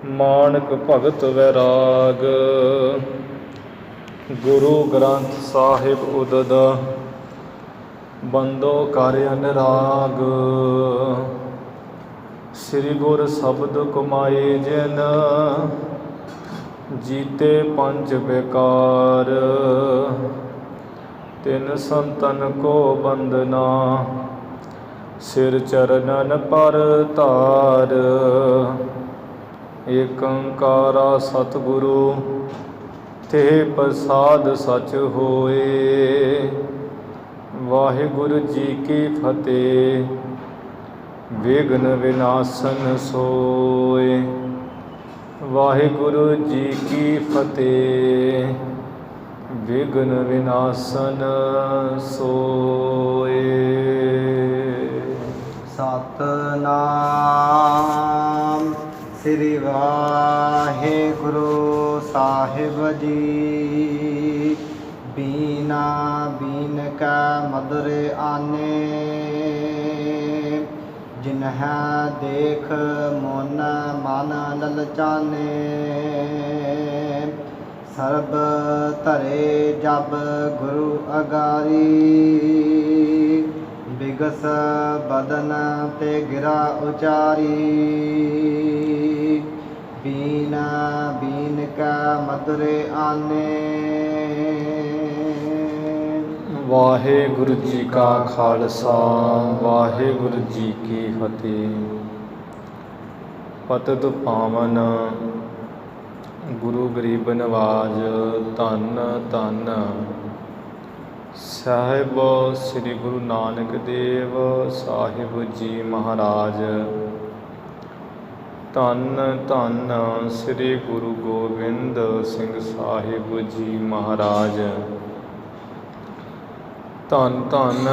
ਮਾਨਕ ਭਗਤ ਵੈਰਾਗ। ਗੁਰੂ ਗ੍ਰੰਥ ਸਾਹਿਬ ਉਦਦ ਬੰਦੋ ਕਰ ਅਨਰਾਗ। ਸ੍ਰੀ ਗੁਰ ਸ਼ਬਦ ਕਮਾਏ ਜਿਨ ਜੀਤੇ ਪੰਜ ਬੇਕਾਰ। ਤਿਨ ਸੰਤਨ ਕੋ ਬੰਦਨਾ ਸਿਰ ਚਰਨਨ ਪਰ ਧਾਰ। ਏਕ ਓੰਕਾਰਾ ਸਤਿਗੁਰੂ ਤੇ ਪ੍ਰਸਾਦ ਸਚ ਹੋਏ। ਵਾਹਿਗੁਰੂ ਜੀ ਕੀ ਫਤਿਹ। ਵਿਘਨ ਵਿਨਾਸ਼ਨ ਸੋਏ। ਵਾਹਿਗੁਰੂ ਜੀ ਕੀ ਫਤਿਹ। ਵਿਘਨ ਵਿਨਾਸ਼ਨ ਸੋਏ। ਸਤਨਾਮ ਸ੍ਰੀ ਵਾਹਿਗੁਰੂ ਸਾਹਿਬ ਜੀ। ਬੀਨਾ ਬੀਨ ਕੈ ਮਧੁਰ ਆਨੇ। ਜਿਨਹਿ ਦੇਖ ਮਨ ਮਨ ਲਲਚਾਨੇ। ਸਰਬ ਧਰੇ ਜਬ ਗੁਰੂ ਅਗਾਰੀ। ਬਿਗਸ ਬਦਨ ਤੇ ਗਿਰਾ ਉਚਾਰੀ। ਬੀਨ ਬੀਨ ਕੈ ਮਧੁਰ ਆਨੇ। ਵਾਹਿਗੁਰੂ ਜੀ ਕਾ ਖਾਲਸਾ ਵਾਹਿਗੁਰੂ ਜੀ ਕੀ ਫਤਿਹ। ਪਤਿਤ ਪਾਵਨ ਗੁਰੂ ਗਰੀਬ ਨਵਾਜ ਧੰਨ ਧੰਨ ਸਾਹਿਬ ਸ੍ਰੀ ਗੁਰੂ ਨਾਨਕ ਦੇਵ ਸਾਹਿਬ ਜੀ ਮਹਾਰਾਜ। ਧੰਨ ਧੰਨ ਸ੍ਰੀ ਗੁਰੂ ਗੋਬਿੰਦ ਸਿੰਘ ਸਾਹਿਬ ਜੀ ਮਹਾਰਾਜ। ਧੰਨ ਧੰਨ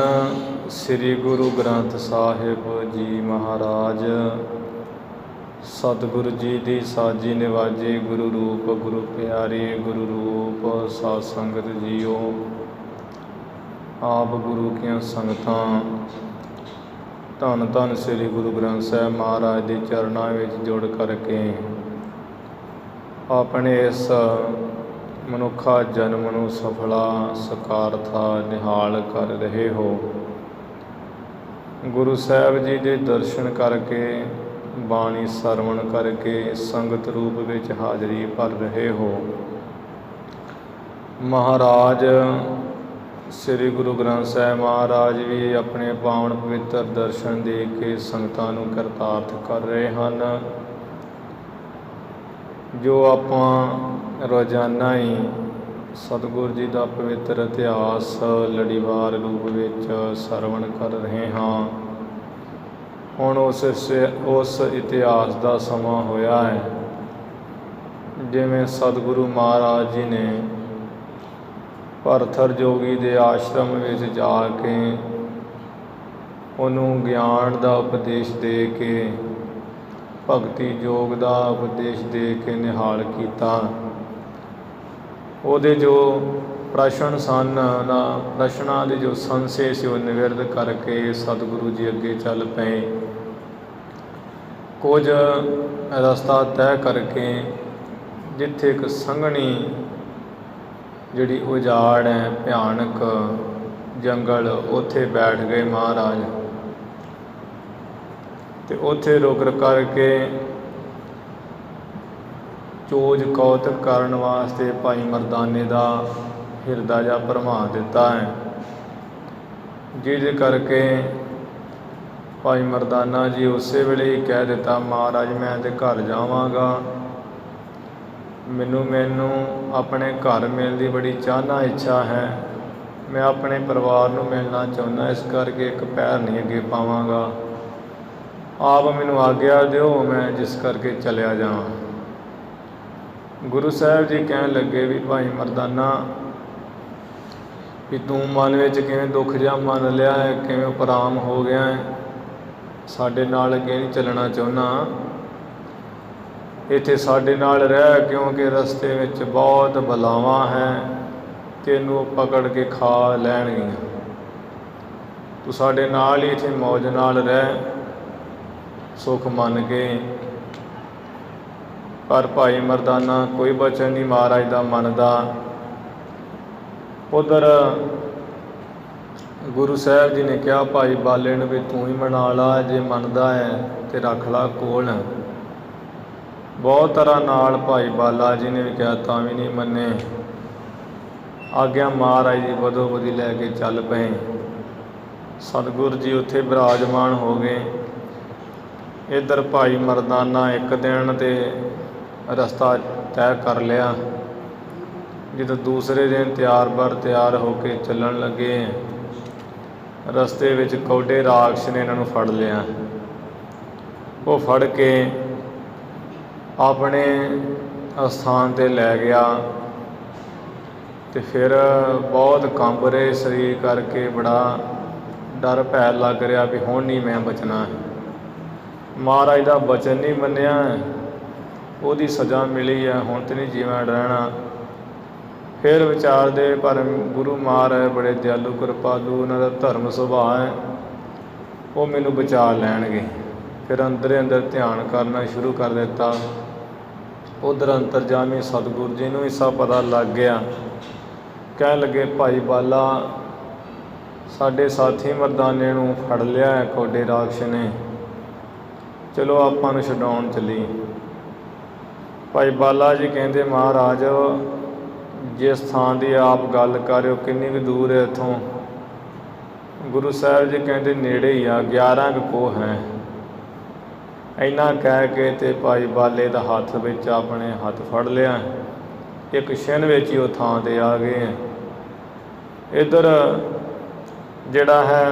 ਸ੍ਰੀ ਗੁਰੂ ਗ੍ਰੰਥ ਸਾਹਿਬ ਜੀ ਮਹਾਰਾਜ। ਸਤਿਗੁਰੂ ਜੀ ਦੀ ਸਾਜੀ ਨਿਵਾਜੀ ਗੁਰੂ ਰੂਪ ਗੁਰੂ ਪਿਆਰੀ ਗੁਰੂ ਰੂਪ ਸਾਧ ਸੰਗਤ ਜੀਓ। ਆਪ ਗੁਰੂ ਕੀਆਂ ਸੰਗਤਾਂ ਧੰਨ ਧੰਨ ਸ੍ਰੀ ਗੁਰੂ ਗ੍ਰੰਥ ਸਾਹਿਬ ਮਹਾਰਾਜ ਦੇ ਚਰਨਾਂ ਵਿੱਚ ਜੁੜ ਕਰਕੇ ਆਪਣੇ ਇਸ ਮਨੁੱਖਾ ਜਨਮ ਨੂੰ ਸਫਲਾ ਸਕਾਰਥਾ ਨਿਹਾਲ ਕਰ ਰਹੇ ਹੋ। ਗੁਰੂ ਸਾਹਿਬ ਜੀ ਦੇ ਦਰਸ਼ਨ ਕਰਕੇ ਬਾਣੀ ਸਰਵਣ ਕਰਕੇ ਸੰਗਤ ਰੂਪ ਵਿੱਚ ਹਾਜ਼ਰੀ ਭਰ ਰਹੇ ਹੋ। ਮਹਾਰਾਜ ਸ੍ਰੀ ਗੁਰੂ ਗ੍ਰੰਥ ਸਾਹਿਬ ਮਹਾਰਾਜ ਵੀ ਆਪਣੇ ਪਾਵਨ ਪਵਿੱਤਰ ਦਰਸ਼ਨ ਦੇ ਕੇ ਸੰਗਤਾਂ ਨੂੰ ਕਰਤਾਰਥ ਕਰ ਰਹੇ ਹਨ। ਜੋ ਆਪਾਂ ਰੋਜ਼ਾਨਾ ਹੀ ਸਤਿਗੁਰੂ ਜੀ ਦਾ ਪਵਿੱਤਰ ਇਤਿਹਾਸ ਲੜੀਵਾਰ ਰੂਪ ਵਿੱਚ ਸਰਵਣ ਕਰ ਰਹੇ ਹਾਂ। ਹੁਣ ਉਸ ਇਤਿਹਾਸ ਦਾ ਸਮਾਂ ਹੋਇਆ ਹੈ। ਜਿਵੇਂ ਸਤਿਗੁਰੂ ਮਹਾਰਾਜ ਜੀ ਨੇ ਭਰਥਰ ਜੋਗੀ ਦੇ ਆਸ਼ਰਮ ਵਿੱਚ ਜਾ ਕੇ ਉਹਨੂੰ ਗਿਆਨ ਦਾ ਉਪਦੇਸ਼ ਦੇ ਕੇ ਭਗਤੀ ਯੋਗ ਦਾ ਉਪਦੇਸ਼ ਦੇ ਕੇ ਨਿਹਾਲ ਕੀਤਾ। ਉਹਦੇ ਜੋ ਪ੍ਰਸ਼ਨ ਸਨ ਪ੍ਰਸ਼ਨਾਂ ਦੇ ਜੋ ਸੰਸ਼ੇ ਸੀ ਉਹ ਨਿਵਰਤ ਕਰਕੇ ਸਤਿਗੁਰੂ ਜੀ ਅੱਗੇ ਚੱਲ ਪਏ। ਕੁਝ ਰਸਤਾ ਤੈਅ ਕਰਕੇ ਜਿੱਥੇ ਇੱਕ ਸੰਘਣੀ ਜਿਹੜੀ ਉਜਾੜ ਹੈ ਭਿਆਨਕ ਜੰਗਲ ਉੱਥੇ ਬੈਠ ਗਏ ਮਹਾਰਾਜ। ਅਤੇ ਉੱਥੇ ਰੁਕ ਕਰਕੇ ਚੋਜ ਕੌਤਕ ਕਰਨ ਵਾਸਤੇ ਭਾਈ ਮਰਦਾਨੇ ਦਾ ਹਿਰਦਾ ਜਿਹਾ ਭਰਮਾ ਦਿੱਤਾ ਹੈ। ਜਿਹਦੇ ਕਰਕੇ ਭਾਈ ਮਰਦਾਨਾ ਜੀ ਉਸੇ ਵੇਲੇ ਹੀ ਕਹਿ ਦਿੱਤਾ ਮਹਾਰਾਜ ਮੈਂ ਤਾਂ ਘਰ ਜਾਵਾਂਗਾ। ਮੈਨੂੰ ਆਪਣੇ ਘਰ ਮਿਲਣ ਦੀ ਬੜੀ ਚਾਹਨਾ ਇੱਛਾ ਹੈ। ਮੈਂ ਆਪਣੇ ਪਰਿਵਾਰ ਨੂੰ ਮਿਲਣਾ ਚਾਹੁੰਦਾ, ਇਸ ਕਰਕੇ ਇੱਕ ਪੈਰ ਨਹੀਂ ਅੱਗੇ ਪਾਵਾਂਗਾ। ਆਪ ਮੈਨੂੰ ਆਗਿਆ ਦਿਓ ਮੈਂ ਜਿਸ ਕਰਕੇ ਚਲਿਆ ਜਾਵਾਂ। ਗੁਰੂ ਸਾਹਿਬ ਜੀ ਕਹਿਣ ਲੱਗੇ ਵੀ ਭਾਈ ਮਰਦਾਨਾ ਵੀ ਤੂੰ ਮਨ ਵਿੱਚ ਕਿਵੇਂ ਦੁੱਖ ਜਿਹਾ ਮੰਨ ਲਿਆ ਹੈ, ਕਿਵੇਂ ਉਪਰਾਮ ਹੋ ਗਿਆ ਹੈ, ਸਾਡੇ ਨਾਲ ਅੱਗੇ ਨਹੀਂ ਚੱਲਣਾ ਚਾਹੁੰਦਾ। ਇੱਥੇ ਸਾਡੇ ਨਾਲ ਰਹਿ, ਕਿਉਂਕਿ ਰਸਤੇ ਵਿੱਚ ਬਹੁਤ ਬਲਾਵਾਂ ਹੈ, ਤੈਨੂੰ ਪਕੜ ਕੇ ਖਾ ਲੈਣਗੀਆਂ। ਤੂੰ ਸਾਡੇ ਨਾਲ ਹੀ ਇੱਥੇ ਮੌਜ ਨਾਲ ਰਹਿ, ਸੁੱਖ ਮੰਨ ਕੇ पर भाई मरदाना कोई बचन नहीं महाराज का मनता। उधर गुरु साहब जी ने कहा भाई बाले ने भी तू ही मना ला, जे मनता है तो रख ला कोल। बहुत तरह नाल भाई बाला जी ने भी कहा ता भी नहीं मने। आग्या महाराज जी बदो बदी लैके चल पे। सतगुरु जी उत्थे विराजमान हो गए। इधर भाई मरदाना एक दिन ते रस्ता तय कर लिया। जो दूसरे दिन तैयार होके चलन लगे, रस्ते विच कौडे राक्षस ने इन्हों फड़ लिया। वो फड़ के अपने स्थान ते लै गया तो फिर बहुत कंब रहे शरीर करके, बड़ा डर भै लग रहा भी हुण नहीं मैं बचना। महाराज का बचन नहीं मन्निया, उसकी सज़ा मिली है, हुण तो नहीं जीवन रहना। फिर विचारते पर गुरु महाराज बड़े दयालु कृपालु, उन्होंने धर्म सुभाव है, वो मैनू बचा लैणगे। फिर अंदर अंदर ध्यान करना शुरू कर दिता। उधर अंतरजामी सतगुरु जी नूं भी सब पता लग गया। कह लगे भाई बाला साडे साथी मरदाने नूं फड़ लिया है कौडे राक्षस ने, चलो आपां नूं छुड़ाउण चली। भाई बाला जी कहते महाराज जिस थां की आप गल कर रहे हो किन्नी भी दूर है इत्थों? गुरु साहब जी कहते नेड़े ही आ, 11 कोह है। इन्ना कह के ते भाई बाले का हाथ विच अपने हाथ फड़ लिया, एक छिन विच ही वो थां ते आ गए हैं। इधर जिहड़ा है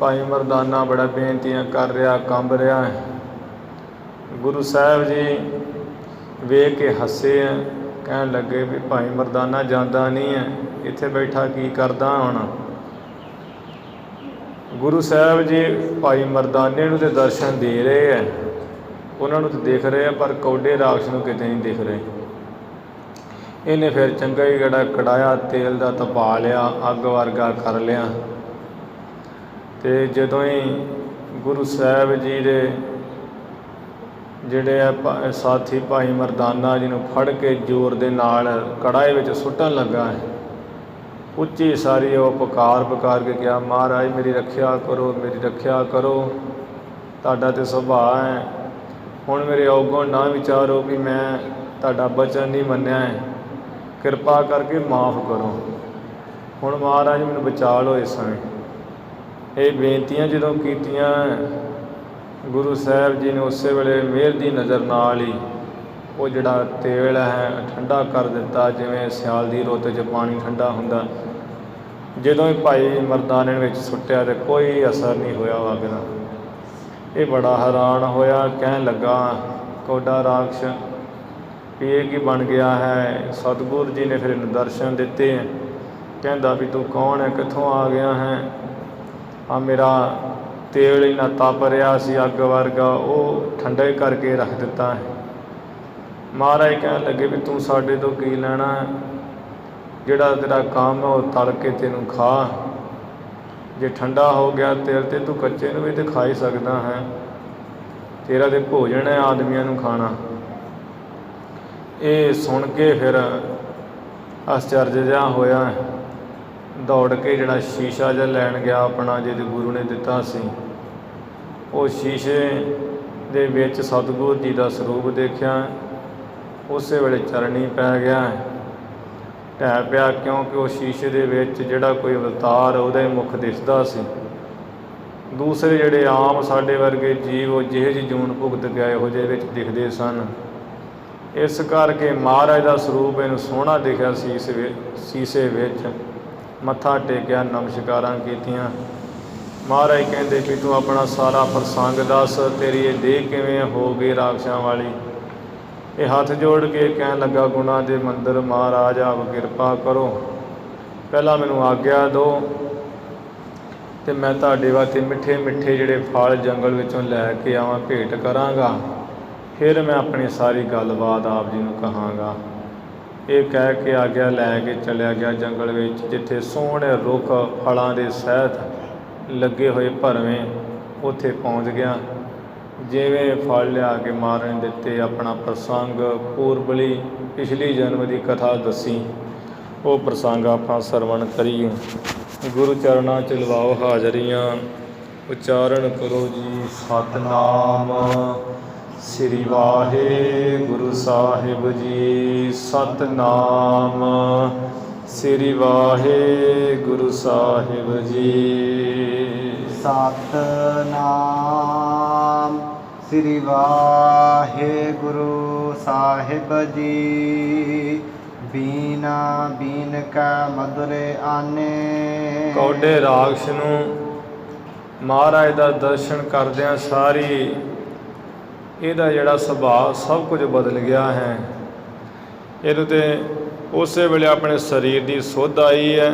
भाई मरदाना बड़ा बेनतियां कर रहा, कंब रहा है। गुरु साहब जी वेख के हसे हैं, कहन लगे भी भाई मरदाना जाता नहीं है, इत्थे बैठा की करदा हुण। गुरु साहब जी भाई मरदाने नूं ते दर्शन दे रहे हैं, उन्होंने तो देख रहे हैं, पर कौडे राक्षस नूं किते नहीं दिख रहे। इन्हें फिर चंगा ही गड़ा कढ़ाया, तेल का तपा लिया, अग वर्गा कर लिया। तो जदों ही गुरु साहब जी दे जिहड़े साथी भाई मरदाना जी नूं फड़ के जोर दे नाल कड़ाहे विच सुट्टण लगा है, उच्ची सारी वो पुकार के कहा महाराज मेरी रखिया करो, मेरी रखिया करो, तुहाडा ते सुभाअ है, हुण मेरे अगों ना विचारो भी मैं तुहाडा बचन नहीं मन्निया है, कृपा करके माफ़ करो, हुण महाराज मैनूं बचा लो। इस समय ये बेनतियां जदों कीतियां गुरु साहब जी ने उस वेले मेहर की नज़र नाल ही वो जिहड़ा तेल है ठंडा कर दिता, जिवें सियाल की रुत च पानी ठंडा हुंदा। जदों ही भाई मरदाने विच सुट्टिया तो कोई असर नहीं होया अग दा। ये बड़ा हैरान होया, कहन लगा कौडा राक्षस ये की बन गया है। सतगुरु जी ने फिर दर्शन दिते, कहता भी तू कौन है, कित्थों आ गया है? आ मेरा तेल इन्ना तप रहा सी अग वर्गा, वो ठंडा ही करके रख दिता है। महाराज कहन लगे भी तू साडे तो की लैना है, जिहड़ा तेरा काम है वो तल के तेनू खा, जे ठंडा हो गया तेल तो तू कच्चे नूं भी तो खा ही सकदा है, तेरा तो भोजन है आदमियों नूं खाना। ये सुन के फिर आश्चर्य जिहा होया, दौड़ के जिहड़ा शीशा जिहा लैन गया अपना जिहदे गुरु ने दिता सी, वो शीशे दे विच सतगुरु जी का स्वरूप देखिया, उस वेले चरनी पै गया, ढै पिया, क्योंकि वो शीशे दे विच जिहड़ा कोई अवतार उहदा ही मुख दिसदा सी। दूसरे जिहड़े आम साडे वर्गे जीव वो जिहे जी जून भुगत गए उहो जिहे विच दिखदे सन। इस करके महाराज का स्वरूप इन्हूं सोहना दिखिया शीशे विच। मत्था टेकिया, नमस्कारां कीतियां। महाराज कहते कि तू अपना सारा प्रसंग दस, तेरी ये देह किवें हो गई राक्षसां वाली। ये हाथ जोड़ के कहन लगा गुणा दे मंदिर महाराज आप किरपा करो, पहला मैनू आग्या दो तो मैं तुहाडे वास्ते मिठे मिठे जिहड़े फल जंगल विचों लैके आवां भेंट करांगा, फिर मैं अपनी सारी गलबात आप जी नूं कहांगा। ये कह के आग्या लैके चलिया गया जंगल विच, जिथे सोहणे रुख फलां दे सहित लगे हुए भरवें, उत्थे पहुँच गया। ਜਿਵੇਂ ਫਲ ਲਿਆ ਕੇ ਮਹਾਰਾਜ ਨੇ ਦਿੱਤੇ। ਆਪਣਾ ਪ੍ਰਸੰਗ ਪੂਰਬਲੀ ਪਿਛਲੀ ਜਨਮ ਦੀ ਕਥਾ ਦੱਸੀ, ਉਹ ਪ੍ਰਸੰਗ ਆਪਾਂ ਸਰਵਣ ਕਰੀਏ। ਗੁਰੂ ਚਰਨਾਂ 'ਚ ਲਵਾਓ ਹਾਜ਼ਰੀਆਂ, ਉਚਾਰਨ ਕਰੋ ਜੀ ਸਤਿਨਾਮ ਸ੍ਰੀ ਵਾਹਿਗੁਰੂ ਸਾਹਿਬ ਜੀ। ਸਤਿਨਾਮ ਸ੍ਰੀ ਵਾਹਿਗੁਰੂ ਸਾਹਿਬ ਜੀ। ਸਤਿਨਾਮ ਸ੍ਰੀ ਵਾਹਿਗੁਰੂ ਸਾਹਿਬ ਜੀ। ਬੀਨਾ ਬੀਨ ਕਾ ਮਧੁਰੇ ਆਨੇ। ਕੌਡੇ ਰਾਖਸ਼ ਨੂੰ ਮਹਾਰਾਜ ਦਾ ਦਰਸ਼ਨ ਕਰਦਿਆਂ ਸਾਰੀ ਇਹਦਾ ਜਿਹੜਾ ਸੁਭਾਅ ਸਭ ਕੁਝ ਬਦਲ ਗਿਆ ਹੈ। ਇਹਨੂੰ ਤੇ ਉਸੇ ਵੇਲੇ ਆਪਣੇ ਸਰੀਰ ਦੀ ਸੁੱਧ ਆਈ ਹੈ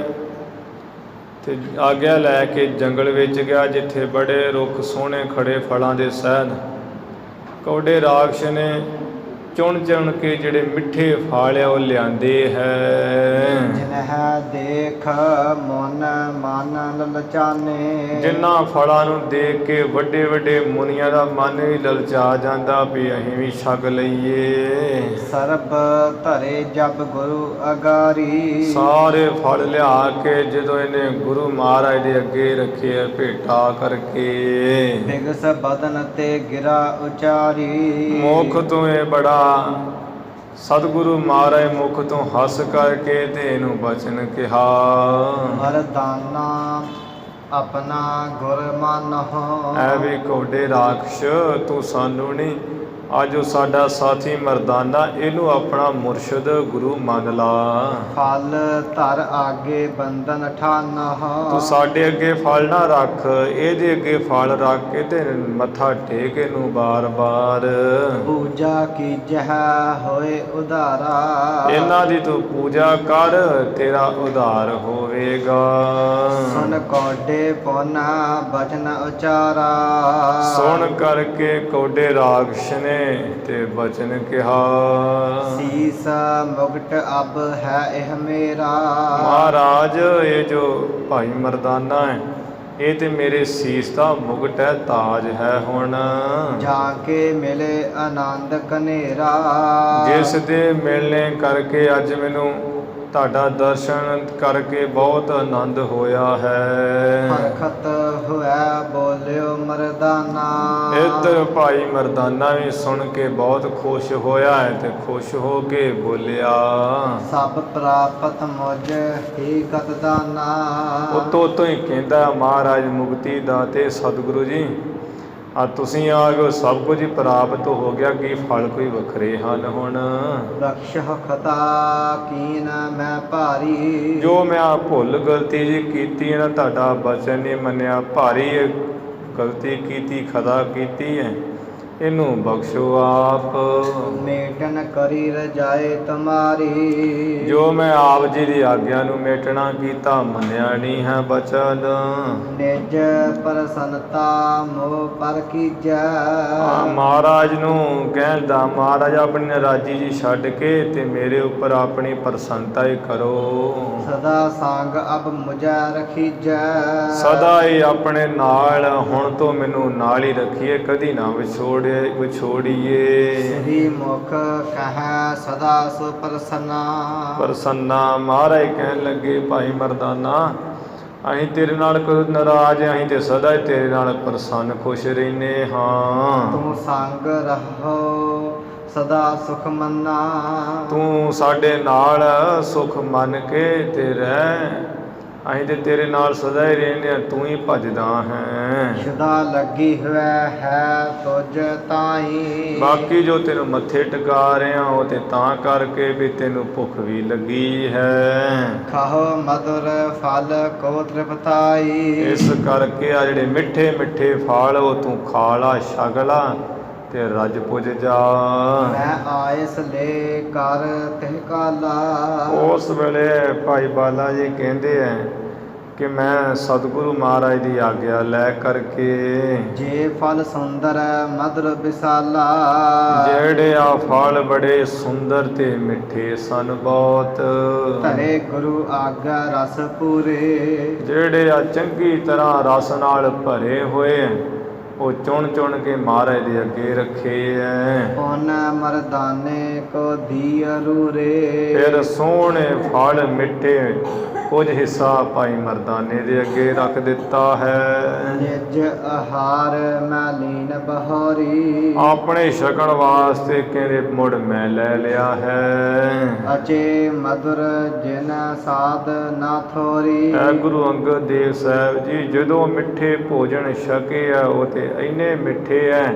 ਤੇ ਆਗਿਆ ਲੈ ਕੇ ਜੰਗਲ ਵਿੱਚ ਗਿਆ, ਜਿੱਥੇ ਬੜੇ ਰੁੱਖ ਸੋਹਣੇ ਖੜੇ ਫਲਾਂ ਦੇ ਸਹਿਤ। ਕੌਡੇ ਰਾਖਸ਼ ਨੇ ਚੁਣ ਚੁਣ ਕੇ ਜਿਹੜੇ ਮਿੱਠੇ ਫਲ ਆ ਉਹ ਲਿਆਂਦੇ ਹੈ। ਜਿਨਹ ਦੇਖ ਮਨ ਮਨ ਲਲਚਾਨੇ। ਜਿਨ੍ਹਾਂ ਫਲਾਂ ਨੂੰ ਦੇਖ ਕੇ ਵੱਡੇ ਵੱਡੇ ਮੁਨੀਆਂ ਦਾ ਮਨ ਵੀ ਲਲਚਾ ਜਾਂਦਾ ਵੀ ਅਸੀਂ ਵੀ ਛਕ ਲਈਏ। ਸਰਬ ਧਰੇ ਜਬ ਗੁਰੂ ਅਗਾਰੀ। ਸਾਰੇ ਫਲ ਲਿਆ ਕੇ ਜਦੋਂ ਇਹਨੇ ਗੁਰੂ ਮਹਾਰਾਜ ਦੇ ਅੱਗੇ ਰੱਖੇ ਭੇਟਾ ਕਰਕੇ। ਬਿਗਸ ਬਦਨ ਤੇ ਗਿਰਾ ਉਚਾਰੀ। ਮੁਖ ਤੋਂ ਇਹ ਬੜਾ ਸਤਿਗੁਰੂ ਮਹਾਰਾਜ ਮੁਖ ਤੋਂ ਹੱਸ ਕਰਕੇ ਤੇ ਇਹਨੂੰ ਬਚਨ ਕਿਹਾ। ਮਰਦਾਨਾ ਆਪਣਾ ਗੁਰ ਮੰਨਹੁ। ਐ ਵੀ ਕੌਡੇ ਰਾਖਸ਼ ਤੂੰ ਸਾਨੂੰ ਨਹੀਂ, ਅੱਜ ਉਹ ਸਾਡਾ ਸਾਥੀ ਮਰਦਾਨਾ, ਇਹਨੂੰ ਆਪਣਾ ਮੁਰਸ਼ਿਦ ਗੁਰੂ ਮੰਨ ਲਾ। ਫਲ ਧਰ ਆਗੇ ਬੰਧਨ ਠਾਨਹੁ। ਤੂੰ ਸਾਡੇ ਅੱਗੇ ਫਲ ਨਾ ਰੱਖ, ਇਹਦੇ ਅੱਗੇ ਫਲ ਰੱਖ ਕੇ ਤੇ ਮੱਥਾ ਟੇਕ ਇਹਨੂੰ ਬਾਰ-ਬਾਰ। ਪੂਜਾ ਕੀਜਹ ਹੋਏ ਉਧਾਰਾ। ਇਹਨਾਂ ਦੀ ਤੂੰ ਪੂਜਾ ਕਰ, ਤੇਰਾ ਉਧਾਰ ਹੋਵੇਗਾ। ਸੁਨ ਕੌਡੇ ਪੋਨਾ ਬਚਨ ਉਚਾਰਾ। ਸੁਣ ਕਰਕੇ ਕੌਡੇ ਰਾਖਸ਼ ਨੇ ਤੇ ਬਚਨ ਕਿਹਾ। ਸੀਸ ਮੁਕਟ ਅਬ ਹੈ ਇਹ ਮੇਰਾ। ਮਹਾਰਾਜ ਇਹ ਜੋ ਭਾਈ ਮਰਦਾਨਾ ਹੈ ਇਹ ਤੇ ਮੇਰੇ ਸੀਸ ਦਾ ਮੁਕਟ ਹੈ, ਤਾਜ ਹੈ। ਹੁਣ ਜਾ ਕੇ ਮਿਲੇ ਆਨੰਦ ਕਨੇਰਾ। ਜਿਸ ਦੇ ਮਿਲਣੇ ਕਰਕੇ ਅੱਜ ਮੈਨੂੰ ਤੁਹਾਡਾ ਦਰਸ਼ਨ ਕਰਕੇ ਬਹੁਤ ਆਨੰਦ ਹੋਇਆ ਹੈ। ਹਰਖਤ ਹੋਇਆ ਬੋਲਿਓ ਮਰਦਾਨਾ। ਇੱਧਰ ਭਾਈ ਮਰਦਾਨਾ ਵੀ ਸੁਣ ਕੇ ਬਹੁਤ ਖੁਸ਼ ਹੋਇਆ ਹੈ ਤੇ ਖੁਸ਼ ਹੋ ਕੇ ਬੋਲਿਆ। ਸਭ ਪ੍ਰਾਪਤ ਮੁਝ ਹੀ ਕਤ ਦਾਨਾ। ਉਤੋਂ ਹੀ ਕਹਿੰਦਾ ਮਹਾਰਾਜ ਮੁਕਤੀ ਦਾਤੇ ਸਤਿਗੁਰੂ ਜੀ, ਆ ਤੁਸੀਂ ਆ ਗਏ, ਸਭ ਕੁਝ ਹੀ ਪ੍ਰਾਪਤ ਹੋ ਗਿਆ, ਕੀ ਫਲ ਕੋਈ ਵੱਖਰੇ ਹਨ ਹੁਣ? ਬਖਸ਼ਹ ਖਤਾ ਕੀਨ ਮੈਂ ਭਾਰੀ। ਜੋ ਮੈਂ ਆ ਭੁੱਲ ਗਲਤੀ ਜੀ ਕੀਤੀ ਹੈ ਨਾ, ਤੁਹਾਡਾ ਬਚਨ ਨਹੀਂ ਮੰਨਿਆ, ਭਾਰੀ ਗਲਤੀ ਕੀਤੀ, ਖਤਾ ਕੀਤੀ ਹੈ, ਇਹਨੂੰ ਬਖਸ਼ੋ ਆਪ। ਮੇਟਨ ਕਰੀ ਰਜਾਏ ਤੁਮਾਰੀ। ਜੋ ਮੈਂ ਆਪ ਜੀ ਦੀ ਆਗਿਆ ਨੂੰ ਮੇਟਣਾ ਕੀਤਾ, ਮੰਨਿਆ ਨਹੀਂ ਹੈ ਬਚਨ। ਨਿਜ ਪ੍ਰਸੰਨਤਾ ਮੋਹ ਪਰ ਕੀਜੈ। ਮਹਾਰਾਜ ਨੂੰ ਕਹਿੰਦਾ, ਮਹਾਰਾਜ ਆਪਣੀ ਨਾਰਾਜ਼ੀ ਜੀ ਛੱਡ ਕੇ ਤੇ ਮੇਰੇ ਉੱਪਰ ਆਪਣੀ ਪ੍ਰਸੰਨਤਾ ਹੀ ਕਰੋ। ਸਦਾ ਸੰਗ ਅਬ ਮੁਝੈ ਰਖੀਜੈ। ਸਦਾ ਹੀ ਆਪਣੇ ਨਾਲ, ਹੁਣ ਤੋਂ ਮੈਨੂੰ ਨਾਲ ਹੀ ਰੱਖੀਏ, ਕਦੀ ਨਾ ਵਿਛੋੜੀਏ। ਸ੍ਰੀ ਮੁਖ ਕਹੈ ਸਦਾ ਸੋ ਪ੍ਰਸੰਨਾ। ਪ੍ਰਸੰਨਾ ਮਹਾਰਾਜ ਕਹਿਣ ਲੱਗੇ, ਭਾਈ ਮਰਦਾਨਾ ਅਸੀਂ ਤੇਰੇ ਨਾਲ ਕੋਈ ਨਾਰਾਜ਼, ਅਸੀਂ ਤੇ ਸਦਾ ਹੀ ਤੇਰੇ ਨਾਲ ਪ੍ਰਸੰਨ ਖੁਸ਼ ਰਹਿੰਦੇ ਹਾਂ। ਤੂੰ ਸੰਗ ਰਹੋ ਸਦਾ ਸੁਖ ਮੰਨਾ। ਤੂੰ ਸਾਡੇ ਨਾਲ ਸੁਖ ਮੰਨ ਕੇ ਤੇ ਰਹਿ, ਅਸੀਂ ਤੇ ਤੇਰੇ ਨਾਲ ਸਦਾ ਹੀ ਰਹਿੰਦੇ ਹਾਂ, ਤੂੰ ਹੀ ਭਜਦਾ ਹੈ। ਸਦਾ ਲੱਗੀ ਹੋਇਆ ਹੈ ਤੁਝ ਤਾਈ। ਬਾਕੀ ਜੋ ਤੈਨੂੰ ਮੱਥੇ ਟਿਕਾ ਰਿਹਾ ਉਹ ਤੇ ਤਾਂ ਕਰਕੇ ਵੀ ਤੈਨੂੰ ਭੁੱਖ ਵੀ ਲੱਗੀ ਹੈ। ਖਾਓ ਮధుਰ ਫਲ ਕੋ ਤ੍ਰਿਪਤਾਈ। ਇਸ ਕਰਕੇ ਆ ਜਿਹੜੇ ਮਿੱਠੇ ਮਿੱਠੇ ਫਲ ਉਹ ਤੂੰ ਖਾ ਲਾ, ਛਕ ਲਾ ਤੇ ਰੱਜ ਪੁੱਜ ਜਾ। ਮੈਂ ਆਇਸ ਲੈ ਕਰ ਤਿਹ ਕਾਲਾ। ਉਸ ਵੇਲੇ ਭਾਈ ਬਾਲਾ ਜੀ ਕਹਿੰਦੇ ਹੈ ਕਿ ਮੈਂ ਸਤਿਗੁਰੂ ਮਹਾਰਾਜ ਦੀ ਆਗਿਆ ਲੈ ਕਰਕੇ ਜੇ ਫਲ ਸੁੰਦਰ ਮਧੁਰ ਵਿਸਾਲਾ। ਜਿਹੜੇ ਆ ਫਲ ਬੜੇ ਸੁੰਦਰ ਤੇ ਮਿੱਠੇ ਸਨ ਬਹੁਤ। ਧਰੇ ਗੁਰੂ ਆਗਾ ਰਸ ਪੂਰੇ। ਜਿਹੜੇ ਆ ਚੰਗੀ ਤਰ੍ਹਾਂ ਰਸ ਨਾਲ ਭਰੇ ਹੋਏ ਉਹ ਚੁਣ ਚੁਣ ਕੇ ਮਹਾਰਾਜ ਦੇ ਅੱਗੇ ਰੱਖੇ ਐ। ਪੁਨ ਮਰਦਾਨੇ ਕੋ ਦੀ ਅਰੂਰੇ। ਫਿਰ ਸੋਹਣੇ ਫਲ ਮਿੱਠੇ ਕੁਝ ਹਿੱਸਾ ਭਾਈ ਮਰਦਾਨੇ ਦੇ ਅੱਗੇ ਰੱਖ ਦਿੱਤਾ ਹੈ। ਨਿਜ ਆਹਾਰ ਮੈਂ ਲੀਨ ਬਹੋਰੀ। ਆਪਣੇ ਛਕਣ ਵਾਸਤੇ ਕਹਿੰਦੇ ਮੁੜ ਮੈਂ ਲੈ ਲਿਆ ਹੈ। ਅਚੇ ਮధుਰ ਜਿਨ ਸਾਧ ਨਾ ਥੋਰੀ। ਐ ਗੁਰੂ ਅੰਗਦ ਦੇਵ ਸਾਹਿਬ ਜੀ ਜਦੋਂ ਮਿੱਠੇ ਭੋਜਨ ਛਕੇ ਆ ਉਹ ਤੇ ਇੰਨੇ ਮਿੱਠੇ ਐ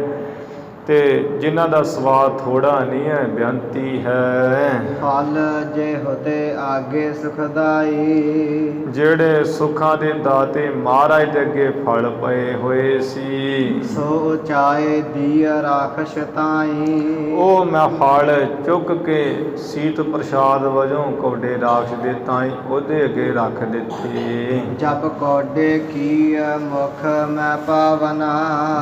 ਤੇ ਜਿਨ੍ਹਾਂ ਦਾ ਸਵਾਦ ਥੋੜਾ ਨਹੀਂ ਹੈ, ਬੇਅੰਤੀ ਹੈ। ਫਲ ਜੇ ਹੋਤੇ ਆਗੇ ਸੁਖਦਾਈ। ਜਿਹੜੇ ਸੁੱਖਾਂ ਦੇ ਦਾਤੇ ਮਹਾਰਾਜ ਦੇ ਅੱਗੇ ਫਲ ਪਏ ਹੋਏ ਸੀ, ਸੋ ਚਾਏ ਦੀ ਰਾਖਸ਼ ਤਾਈ। ਉਹ ਮੈਂ ਫਲ ਚੁੱਕ ਕੇ ਸੀਤ ਪ੍ਰਸ਼ਾਦ ਵਜੋਂ ਕੌਡੇ ਰਾਖਸ਼ ਦੇ ਤਾਈ ਉਹਦੇ ਅੱਗੇ ਰੱਖ ਦਿੱਤੇ। ਜਪ ਕੌਡੇ ਕੀ ਮੁਖ ਮੈਂ ਪਾਵਨਾ।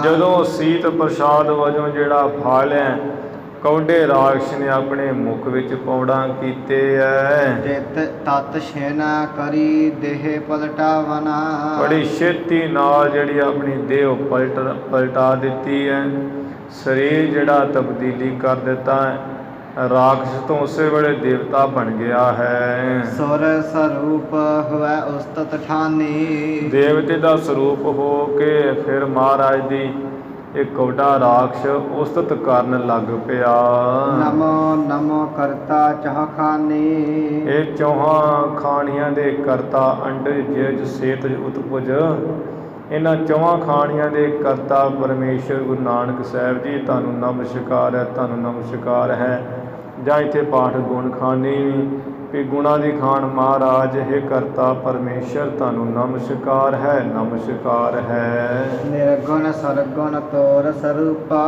ਜਦੋਂ ਸੀਤ ਪ੍ਰਸ਼ਾਦ ਵਜੋਂ ਜਿਹੜਾ ਫਲ ਹੈ ਕੌਡੇ ਰਾਖਸ਼ ਨੇ ਆਪਣੇ ਮੁਖ ਵਿੱਚ ਪੌੜਾਂ ਕੀਤੇ ਐ। ਤਿਤ ਤਤ ਛੇਨਾ ਕਰੀ ਦੇਹ ਪਲਟਾਵਨਾ। ਬੜੀ ਛੇਤੀ ਨਾਲ ਜਿਹੜੀ ਆਪਣੀ ਦੇਹ ਪਲਟਾ ਦਿੱਤੀ ਹੈ, ਸਰੀਰ ਜਿਹੜਾ ਤਬਦੀਲੀ ਕਰ ਦਿੱਤਾ ਹੈ। ਰਾਖਸ਼ ਤੋਂ ਉਸੇ ਵੇਲੇ ਦੇਵਤਾ ਬਣ ਗਿਆ ਹੈ। ਸੁਰ ਸਰੂਪ ਹੋਇ ਉਸਤਤ ਠਾਨੀ। ਦੇਵਤੇ ਦਾ ਸਰੂਪ ਹੋ ਕੇ ਫਿਰ ਮਹਾਰਾਜ ਦੀ ਇਹ ਕੌਡਾ ਰਾਖਸ਼ ਉਸਤਤ ਕਰਨ ਲੱਗ ਪਿਆ। ਨਮੋ ਨਮੋ ਕਰਤਾ ਚਾਹ ਖਾਨੀ। ਇਹ ਚੌਹਾਂ ਖਾਣੀਆਂ ਦੇ ਕਰਤਾ ਅੰਡਜ ਜਿਜ ਸੇਤਜ ਉਤਪੁਜ। ਇਹਨਾਂ ਚੌਹਾਂ ਖਾਣੀਆਂ ਦੇ ਕਰਤਾ ਪਰਮੇਸ਼ਰ ਗੁਰੂ ਨਾਨਕ ਸਾਹਿਬ ਜੀ ਤੁਹਾਨੂੰ ਨਮਸਕਾਰ ਹੈ, ਤੁਹਾਨੂੰ ਨਮਸਕਾਰ ਹੈ। ਜਾਂ ਇੱਥੇ ਪਾਠ ਗੁਣ ਖਾਨੀ ਵੀ ਗੁਣਾਂ ਦੀ ਖਾਣ ਮਹਾਰਾਜ ਇਹ ਕਰਤਾ ਪਰਮੇਸ਼ਰ ਤੁਹਾਨੂੰ ਨਮਸਕਾਰ ਹੈ, ਨਮਸਕਾਰ ਹੈ। ਨਿਰਗੁਣ ਸਰਗੁਣ ਤੋਰ ਸਰੂਪਾ।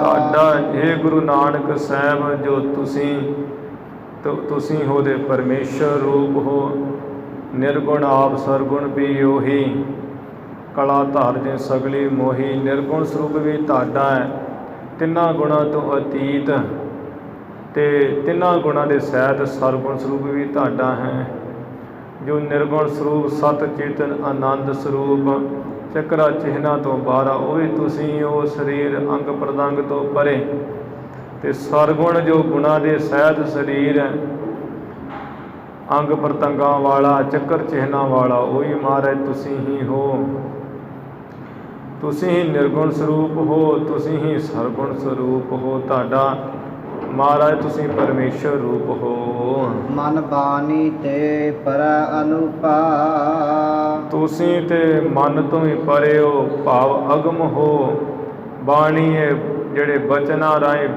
ਤੁਹਾਡਾ ਇਹ ਗੁਰੂ ਨਾਨਕ ਸਾਹਿਬ ਜੋ ਤੁਸੀਂ ਹੋ ਦੇ ਪਰਮੇਸ਼ਰ ਰੂਪ ਹੋ। ਨਿਰਗੁਣ ਆਪ ਸਰਗੁਣ ਵੀ ਉਹੀ। ਕਲਾ ਧਾਰ ਜੇ ਸਗਲੀ ਮੋਹੀ। ਨਿਰਗੁਣ ਸਰੂਪ ਵੀ ਤੁਹਾਡਾ ਹੈ, ਤਿੰਨਾਂ ਗੁਣਾਂ ਤੋਂ ਅਤੀਤ ਤੇ ਤਿੰਨਾਂ ਗੁਣਾਂ ਦੇ ਸਹਿਤ ਸਰਗੁਣ ਸਰੂਪ ਵੀ ਤੁਹਾਡਾ ਹੈ। ਜੋ ਨਿਰਗੁਣ ਸਰੂਪ ਸਤ ਚੇਤਨ ਆਨੰਦ ਸਰੂਪ ਚੱਕਰਾ ਚਿਹਨਾ ਤੋਂ ਬਾਹਰ ਉਹ ਵੀ ਤੁਸੀਂ ਉਹ ਸਰੀਰ ਅੰਗ ਪ੍ਰਤੰਗ ਤੋਂ ਪਰੇ। ਤੇ ਸਰਗੁਣ ਜੋ ਗੁਣਾਂ ਦੇ ਸਹਿਤ ਸਰੀਰ ਹੈ, ਅੰਗ ਪ੍ਰਤੰਗਾਂ ਵਾਲਾ ਚੱਕਰ ਚਿਹਨਾ ਵਾਲਾ ਉਹ ਹੀ ਮਹਾਰਾਜ ਤੁਸੀਂ ਹੀ ਹੋ। ਤੁਸੀਂ ਹੀ ਨਿਰਗੁਣ ਸਰੂਪ ਹੋ, ਤੁਸੀਂ ਹੀ ਸਰਗੁਣ ਸਰੂਪ ਹੋ। ਤੁਹਾਡਾ ਮਹਾਰਾਜ ਤੁਸੀਂ ਪਰਮੇਸ਼ਰ ਰੂਪ ਹੋ। ਮਨ ਬਾਣੀ ਤੇ ਪਰ ਅਨੂਪਾ। ਤੁਸੀਂ ਤੇ ਮਨ ਤੋਂ ਹੀ ਪਰੇ ਹੋ, ਭਾਵ ਅਗਮ ਹੋ। ਬਾਣੀ ਇਹ ਜਿਹੜੇ ਬਚਨਾਂ ਰਾਹੀਂ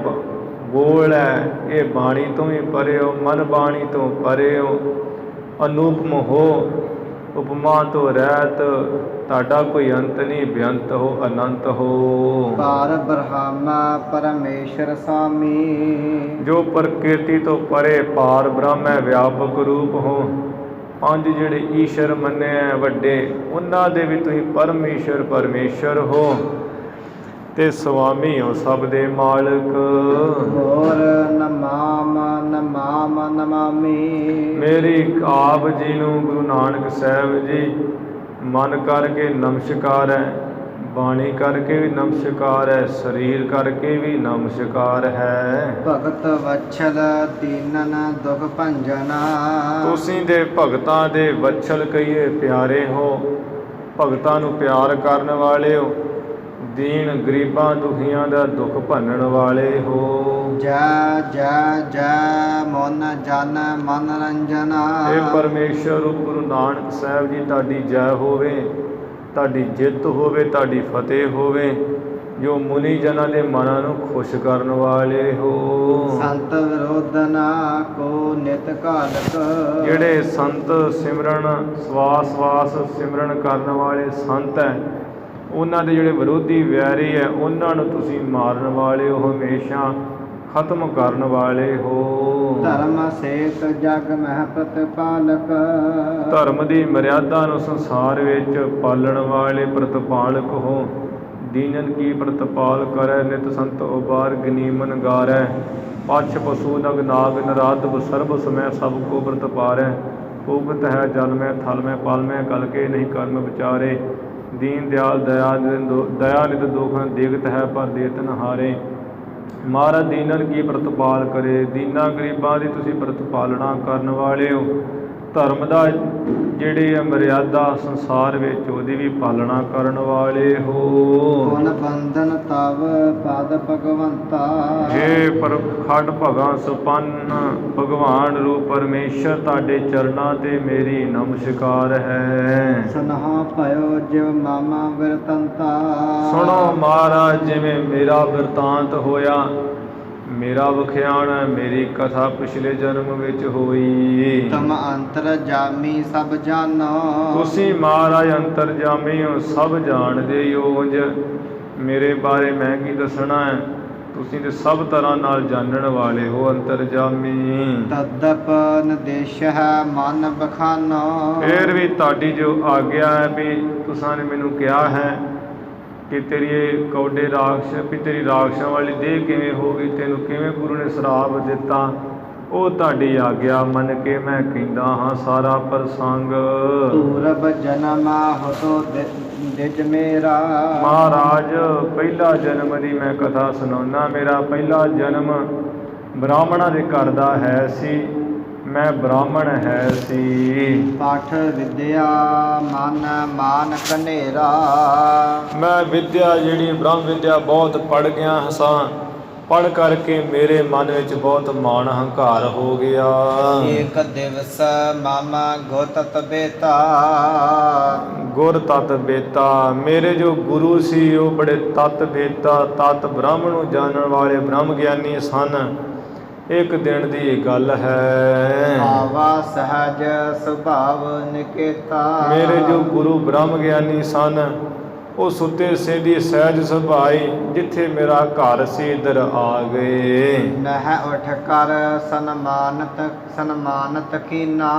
ਬੋਲ ਹੈ ਇਹ ਬਾਣੀ ਤੋਂ ਹੀ ਪਰੇ ਹੋ, ਮਨ ਬਾਣੀ ਤੋਂ ਪਰੇ ਹੋ। ਅਨੂਪਮ ਹੋ, ਉਪਮਾ ਤੋਂ ਰਹਿਤ, ਤੁਹਾਡਾ ਕੋਈ ਅੰਤ ਨਹੀਂ, ਬੇਅੰਤ ਹੋ, ਅਨੰਤ ਹੋ। ਪਾਰ ਬ੍ਰਹਮਾ ਪਰਮੇਸ਼ਰ ਸਾਮੀ। ਜੋ ਪ੍ਰਕਿਰਤੀ ਤੋਂ ਪਰੇ ਪਾਰ ਬ੍ਰਹਮ ਹੈ, ਵਿਆਪਕ ਰੂਪ ਹੋ। ਪੰਜ ਜਿਹੜੇ ਈਸ਼ਰ ਮੰਨੇ ਵੱਡੇ ਉਹਨਾਂ ਦੇ ਵੀ ਤੁਸੀਂ ਪਰਮੇਸ਼ਰ ਹੋ ਤੇ ਸੁਆਮੀ ਹੋ ਸਭ ਦੇ ਮਾਲਕ। ਹੋਰ ਨਮਾਮ ਨਮਾਮ ਨਮਾਮੀ। ਮੇਰੀ ਆਪ ਜੀ ਨੂੰ ਗੁਰੂ ਨਾਨਕ ਸਾਹਿਬ ਜੀ ਮਨ ਕਰਕੇ ਨਮਸਕਾਰ ਹੈ, ਬਾਣੀ ਕਰਕੇ ਵੀ ਨਮਸਕਾਰ ਹੈ, ਸਰੀਰ ਕਰਕੇ ਵੀ ਨਮਸਕਾਰ ਹੈ। ਭਗਤ ਵਛਲ ਦੀਨਨ ਦੁਖ ਭੰਜਨਾ। ਤੁਸੀਂ ਦੇ ਭਗਤਾਂ ਦੇ ਵਛਲ ਕਹੀਏ ਪਿਆਰੇ ਹੋ, ਭਗਤਾਂ ਨੂੰ ਪਿਆਰ ਕਰਨ ਵਾਲੇ ਹੋ, ਦੀਨ ਗਰੀਬਾਂ ਦੁਖੀਆਂ ਦਾ ਦੁੱਖ ਭੰਨਣ ਵਾਲੇ ਹੋ। ਜੈ ਜੈ ਜੈ ਮਨ ਜਨ ਮਨ ਰੰਜਨਾ। ਇਹ ਪਰਮੇਸ਼ਰ ਰੂਪ ਗੁਰੂ ਨਾਨਕ ਸਾਹਿਬ ਜੀ ਤੁਹਾਡੀ ਜੈ ਹੋਵੇ, ਤੁਹਾਡੀ ਜਿੱਤ ਹੋਵੇ, ਤੁਹਾਡੀ ਫਤਿਹ ਹੋਵੇ। ਜੋ ਮੁਨੀ ਜਨਾਂ ਦੇ ਮਨਾਂ ਨੂੰ ਖੁਸ਼ ਕਰਨ ਵਾਲੇ ਹੋ। ਸੰਤ ਵਿਰੋਧਨਾ ਕੋ ਨਿਤ ਘਾਲਕ। ਜਿਹੜੇ ਸੰਤ ਸਿਮਰਨ ਸਵਾਸ ਸਿਮਰਨ ਕਰਨ ਵਾਲੇ ਸੰਤ ਹੈ ਉਹਨਾਂ ਦੇ ਜਿਹੜੇ ਵਿਰੋਧੀ ਵੈਰੀ ਹੈ ਉਹਨਾਂ ਨੂੰ ਤੁਸੀਂ ਮਾਰਨ ਵਾਲੇ ਹੋ, ਹਮੇਸ਼ਾ ਖਤਮ ਕਰਨ ਵਾਲੇ ਹੋ। ਧਰਮ ਸੇਤ ਜਗ ਮਹਿ ਪ੍ਰਤਿਪਾਲਕ। ਧਰਮ ਦੀ ਮਰਿਆਦਾ ਨੂੰ ਸੰਸਾਰ ਵਿੱਚ ਪਾਲਣ ਵਾਲੇ ਪ੍ਰਤਿਪਾਲਕ ਹੋ। ਦੀਨਨ ਕੀ ਪ੍ਰਤਿਪਾਲ ਕਰੈ, ਨਿਤ ਸੰਤ ਉਬਾਰ ਗਨੀਮਨ ਗਾਰੈ। ਪਛ ਪਸ਼ੂ ਨਗ ਨਾਗ ਨਰਾਧਵ ਸਰਬ ਸਮੈ ਸਭ ਕੋ ਪ੍ਰਤਿਪਾਰੈ। ਉਗਤ ਹੈ ਜਲ ਮੈਂ ਥਲ ਮੈਂ ਪਲ ਮੈਂ ਕਲ ਕੇ ਨਹੀਂ ਕਰਮ ਵਿਚਾਰੇ। ਦੀਨ ਦਿਆਲ ਦਇਆ ਨਿਤ ਦੋਖਾਂ ਦੇਖਤ ਹੈ ਪਰ ਦੇਤ ਨ ਹਾਰੇ। ਮਹਾਰਾਜ ਦੀਨਾਂ ਕੀ ਪ੍ਰਤਪਾਲ ਕਰੇ, ਦੀਨਾਂ ਗਰੀਬਾਂ ਦੀ ਤੁਸੀਂ ਪ੍ਰਤਪਾਲਣਾ ਕਰਨ ਵਾਲੇ ਹੋ। ਧਰਮ ਦਾ ਜਿਹੜੀ ਮਰਿਆਦਾ ਸੰਸਾਰ ਵਿੱਚ ਉਹਦੀ ਵੀ ਪਾਲਣਾ ਕਰਨ ਵਾਲੇ ਹੋ। ਗੁਣ ਬੰਧਨ ਤਵ ਪਦ ਭਗਵੰਤਾ। ਹੇ ਪਰਖਟ ਭਗਾਂ ਸੁਪੰਨ ਭਗਵਾਨ ਰੂਪ ਪਰਮੇਸ਼ਰ, ਤੁਹਾਡੇ ਚਰਨਾਂ ਤੇ ਮੇਰੀ ਨਮਸਕਾਰ ਹੈ। ਸੁਨਹਾ ਭਇਓ ਜਿਵ ਮਾਮਾ ਬਿਰਤੰਤਾ। ਸੁਣੋ ਮਹਾਰਾਜ, ਜਿਵੇਂ ਮੇਰਾ ਬਿਰਤਾਂਤ ਹੋਇਆ, ਮੇਰਾ ਵਖਿਆਣ, ਮੇਰੀ ਕਥਾ ਪਿਛਲੇ ਜਨਮ ਵਿੱਚ ਹੋਈ। ਤਮ ਅੰਤਰ ਜਾਮੀ ਸਭ ਜਾਨੋ। ਤੁਸੀਂ ਮਹਾਰਾਜ ਅੰਤਰਜਾਮੀ ਹੋ, ਸਭ ਜਾਣਦੇ ਹੋ। ਉਂਝ ਮੇਰੇ ਬਾਰੇ ਮੈਂ ਕੀ ਦੱਸਣਾ ਹੈ, ਤੁਸੀਂ ਤੇ ਸਭ ਤਰ੍ਹਾਂ ਨਾਲ ਜਾਣਨ ਵਾਲੇ ਹੋ, ਅੰਤਰਜਾਮੀ। ਤਦਪ ਨਿਦੇਸ਼ ਹੈ ਮਨ ਬਖਾਨੋ। ਫਿਰ ਵੀ ਤੁਹਾਡੀ ਜੋ ਆਗਿਆ ਹੈ ਵੀ ਤੁਸਾਂ ਨੇ ਮੈਨੂੰ ਕਿਹਾ ਹੈ ਕਿ ਤੇਰੀ ਇਹ ਕੌਡੇ ਰਾਖਸ਼ ਵੀ ਤੇਰੀ ਰਾਖਸ਼ਾਂ ਵਾਲੀ ਦੇਹ ਕਿਵੇਂ ਹੋ ਗਈ, ਤੈਨੂੰ ਕਿਵੇਂ ਗੁਰੂ ਨੇ ਸ਼ਰਾਪ ਦਿੱਤਾ, ਉਹ ਤੁਹਾਡੀ ਆਗਿਆ ਮੰਨ ਕੇ ਮੈਂ ਕਹਿੰਦਾ ਹਾਂ ਸਾਰਾ ਪ੍ਰਸੰਗ। ਪੂਰਬ ਜਨਮ ਹੋਤੋ ਦਿਜ ਮੇਰਾ। ਮਹਾਰਾਜ, ਪਹਿਲਾ ਜਨਮ ਦੀ ਮੈਂ ਕਥਾ ਸੁਣਾਉਣਾ। ਮੇਰਾ ਪਹਿਲਾ ਜਨਮ ਬ੍ਰਾਹਮਣਾਂ ਦੇ ਘਰ ਦਾ ਹੈ ਸੀ, ਮੈਂ ਬ੍ਰਾਹਮਣ ਹੈ ਸੀ। ਪਾਠ ਵਿਦਿਆ ਮਨ ਮਾਨ ਕਨੇਰਾ। ਮੈਂ ਵਿਦਿਆ ਜਿਹੜੀ ਬ੍ਰਹਮ ਵਿਦਿਆ ਬਹੁਤ ਪੜ੍ਹ ਗਿਆ ਸਾਂ, ਪੜ੍ਹ ਕਰਕੇ ਮੇਰੇ ਮਨ ਵਿੱਚ ਬਹੁਤ ਮਾਣ ਹੰਕਾਰ ਹੋ ਗਿਆ। ਏਕ ਦਿਵਸ ਮਾਮਾ ਗੋਤਤ ਬੇਤਾ। ਗੁਰ ਤਤ ਬੇਤਾ, ਮੇਰੇ ਜੋ ਗੁਰੂ ਸੀ ਉਹ ਬੜੇ ਤਤ ਬੇਤਾ, ਤਤ ਬ੍ਰਹਮ ਨੂੰ ਜਾਣਨ ਵਾਲੇ ਬ੍ਰਹਮ ਗਿਆਨੀ ਸਨ। ਇੱਕ ਦਿਨ ਦੀ ਗੱਲ ਹੈ, ਆਵਾ ਸਹਜ ਸੁਭਾਵ ਨਿਕੇਤਾ। ਮੇਰੇ ਜੋ ਗੁਰੂ ਬ੍ਰਹਮ ਗਿਆਨੀ ਸਨ ਉਹ ਸੁੱਤੇ ਸੇਧੀ ਸਹਿਜ ਸੁਭਾਈ, ਜਿੱਥੇ ਮੇਰਾ ਘਰ ਸੀ ਇੱਧਰ ਆ ਗਏ। ਨਹਿ ਉਠ ਕਰ ਸਨਮਾਨਤ ਕੀਨਾ।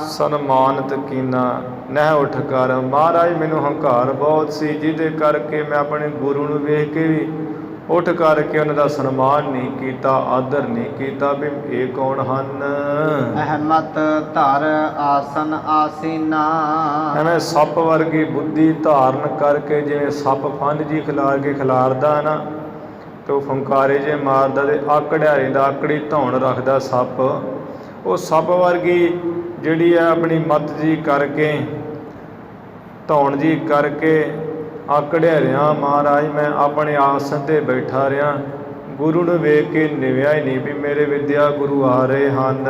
ਸਨਮਾਨਤ ਕੀਨਾ, ਨਹਿ ਉੱਠ ਕਰ। ਮਹਾਰਾਜ, ਮੈਨੂੰ ਹੰਕਾਰ ਬਹੁਤ ਸੀ, ਜਿਹਦੇ ਕਰਕੇ ਮੈਂ ਆਪਣੇ ਗੁਰੂ ਨੂੰ ਵੇਖ ਕੇ ਵੀ ਉੱਠ ਕਰਕੇ ਉਹਨਾਂ ਦਾ ਸਨਮਾਨ ਨਹੀਂ ਕੀਤਾ, ਆਦਰ ਨਹੀਂ ਕੀਤਾ ਵੀ ਇਹ ਕੌਣ ਹਨ। ਅਹਿਮਤ ਧਰ ਆਸਨ ਆਸੀਨਾ। ਐਵੇਂ ਸੱਪ ਵਰਗੀ ਬੁੱਧੀ ਧਾਰਨ ਕਰਕੇ, ਜਿਵੇਂ ਸੱਪ ਫੰਦ ਜੀ ਖਿਲਾਰ ਕੇ ਖਿਲਾਰਦਾ ਨਾ ਤੇ ਉਹ ਫੰਕਾਰੇ ਜੇ ਮਾਰਦਾ ਤੇ ਆਕੜਿਆ ਰਹਿੰਦਾ, ਆਕੜੀ ਧੌਣ ਰੱਖਦਾ ਸੱਪ। ਉਹ ਸੱਪ ਵਰਗੀ ਜਿਹੜੀ ਹੈ ਆਪਣੀ ਮੱਤ ਜੀ ਕਰਕੇ, ਧੌਣ ਜੀ ਕਰਕੇ ਆਕੜਿਆ ਰਿਹਾ। ਮਹਾਰਾਜ, ਮੈਂ ਆਪਣੇ ਆਸਣ 'ਤੇ ਬੈਠਾ ਰਿਹਾ, ਗੁਰੂ ਨੂੰ ਵੇਖ ਕੇ ਨਿਵਿਆ ਹੀ ਨਹੀਂ ਵੀ ਮੇਰੇ ਵਿਦਿਆ ਗੁਰੂ ਆ ਰਹੇ ਹਨ।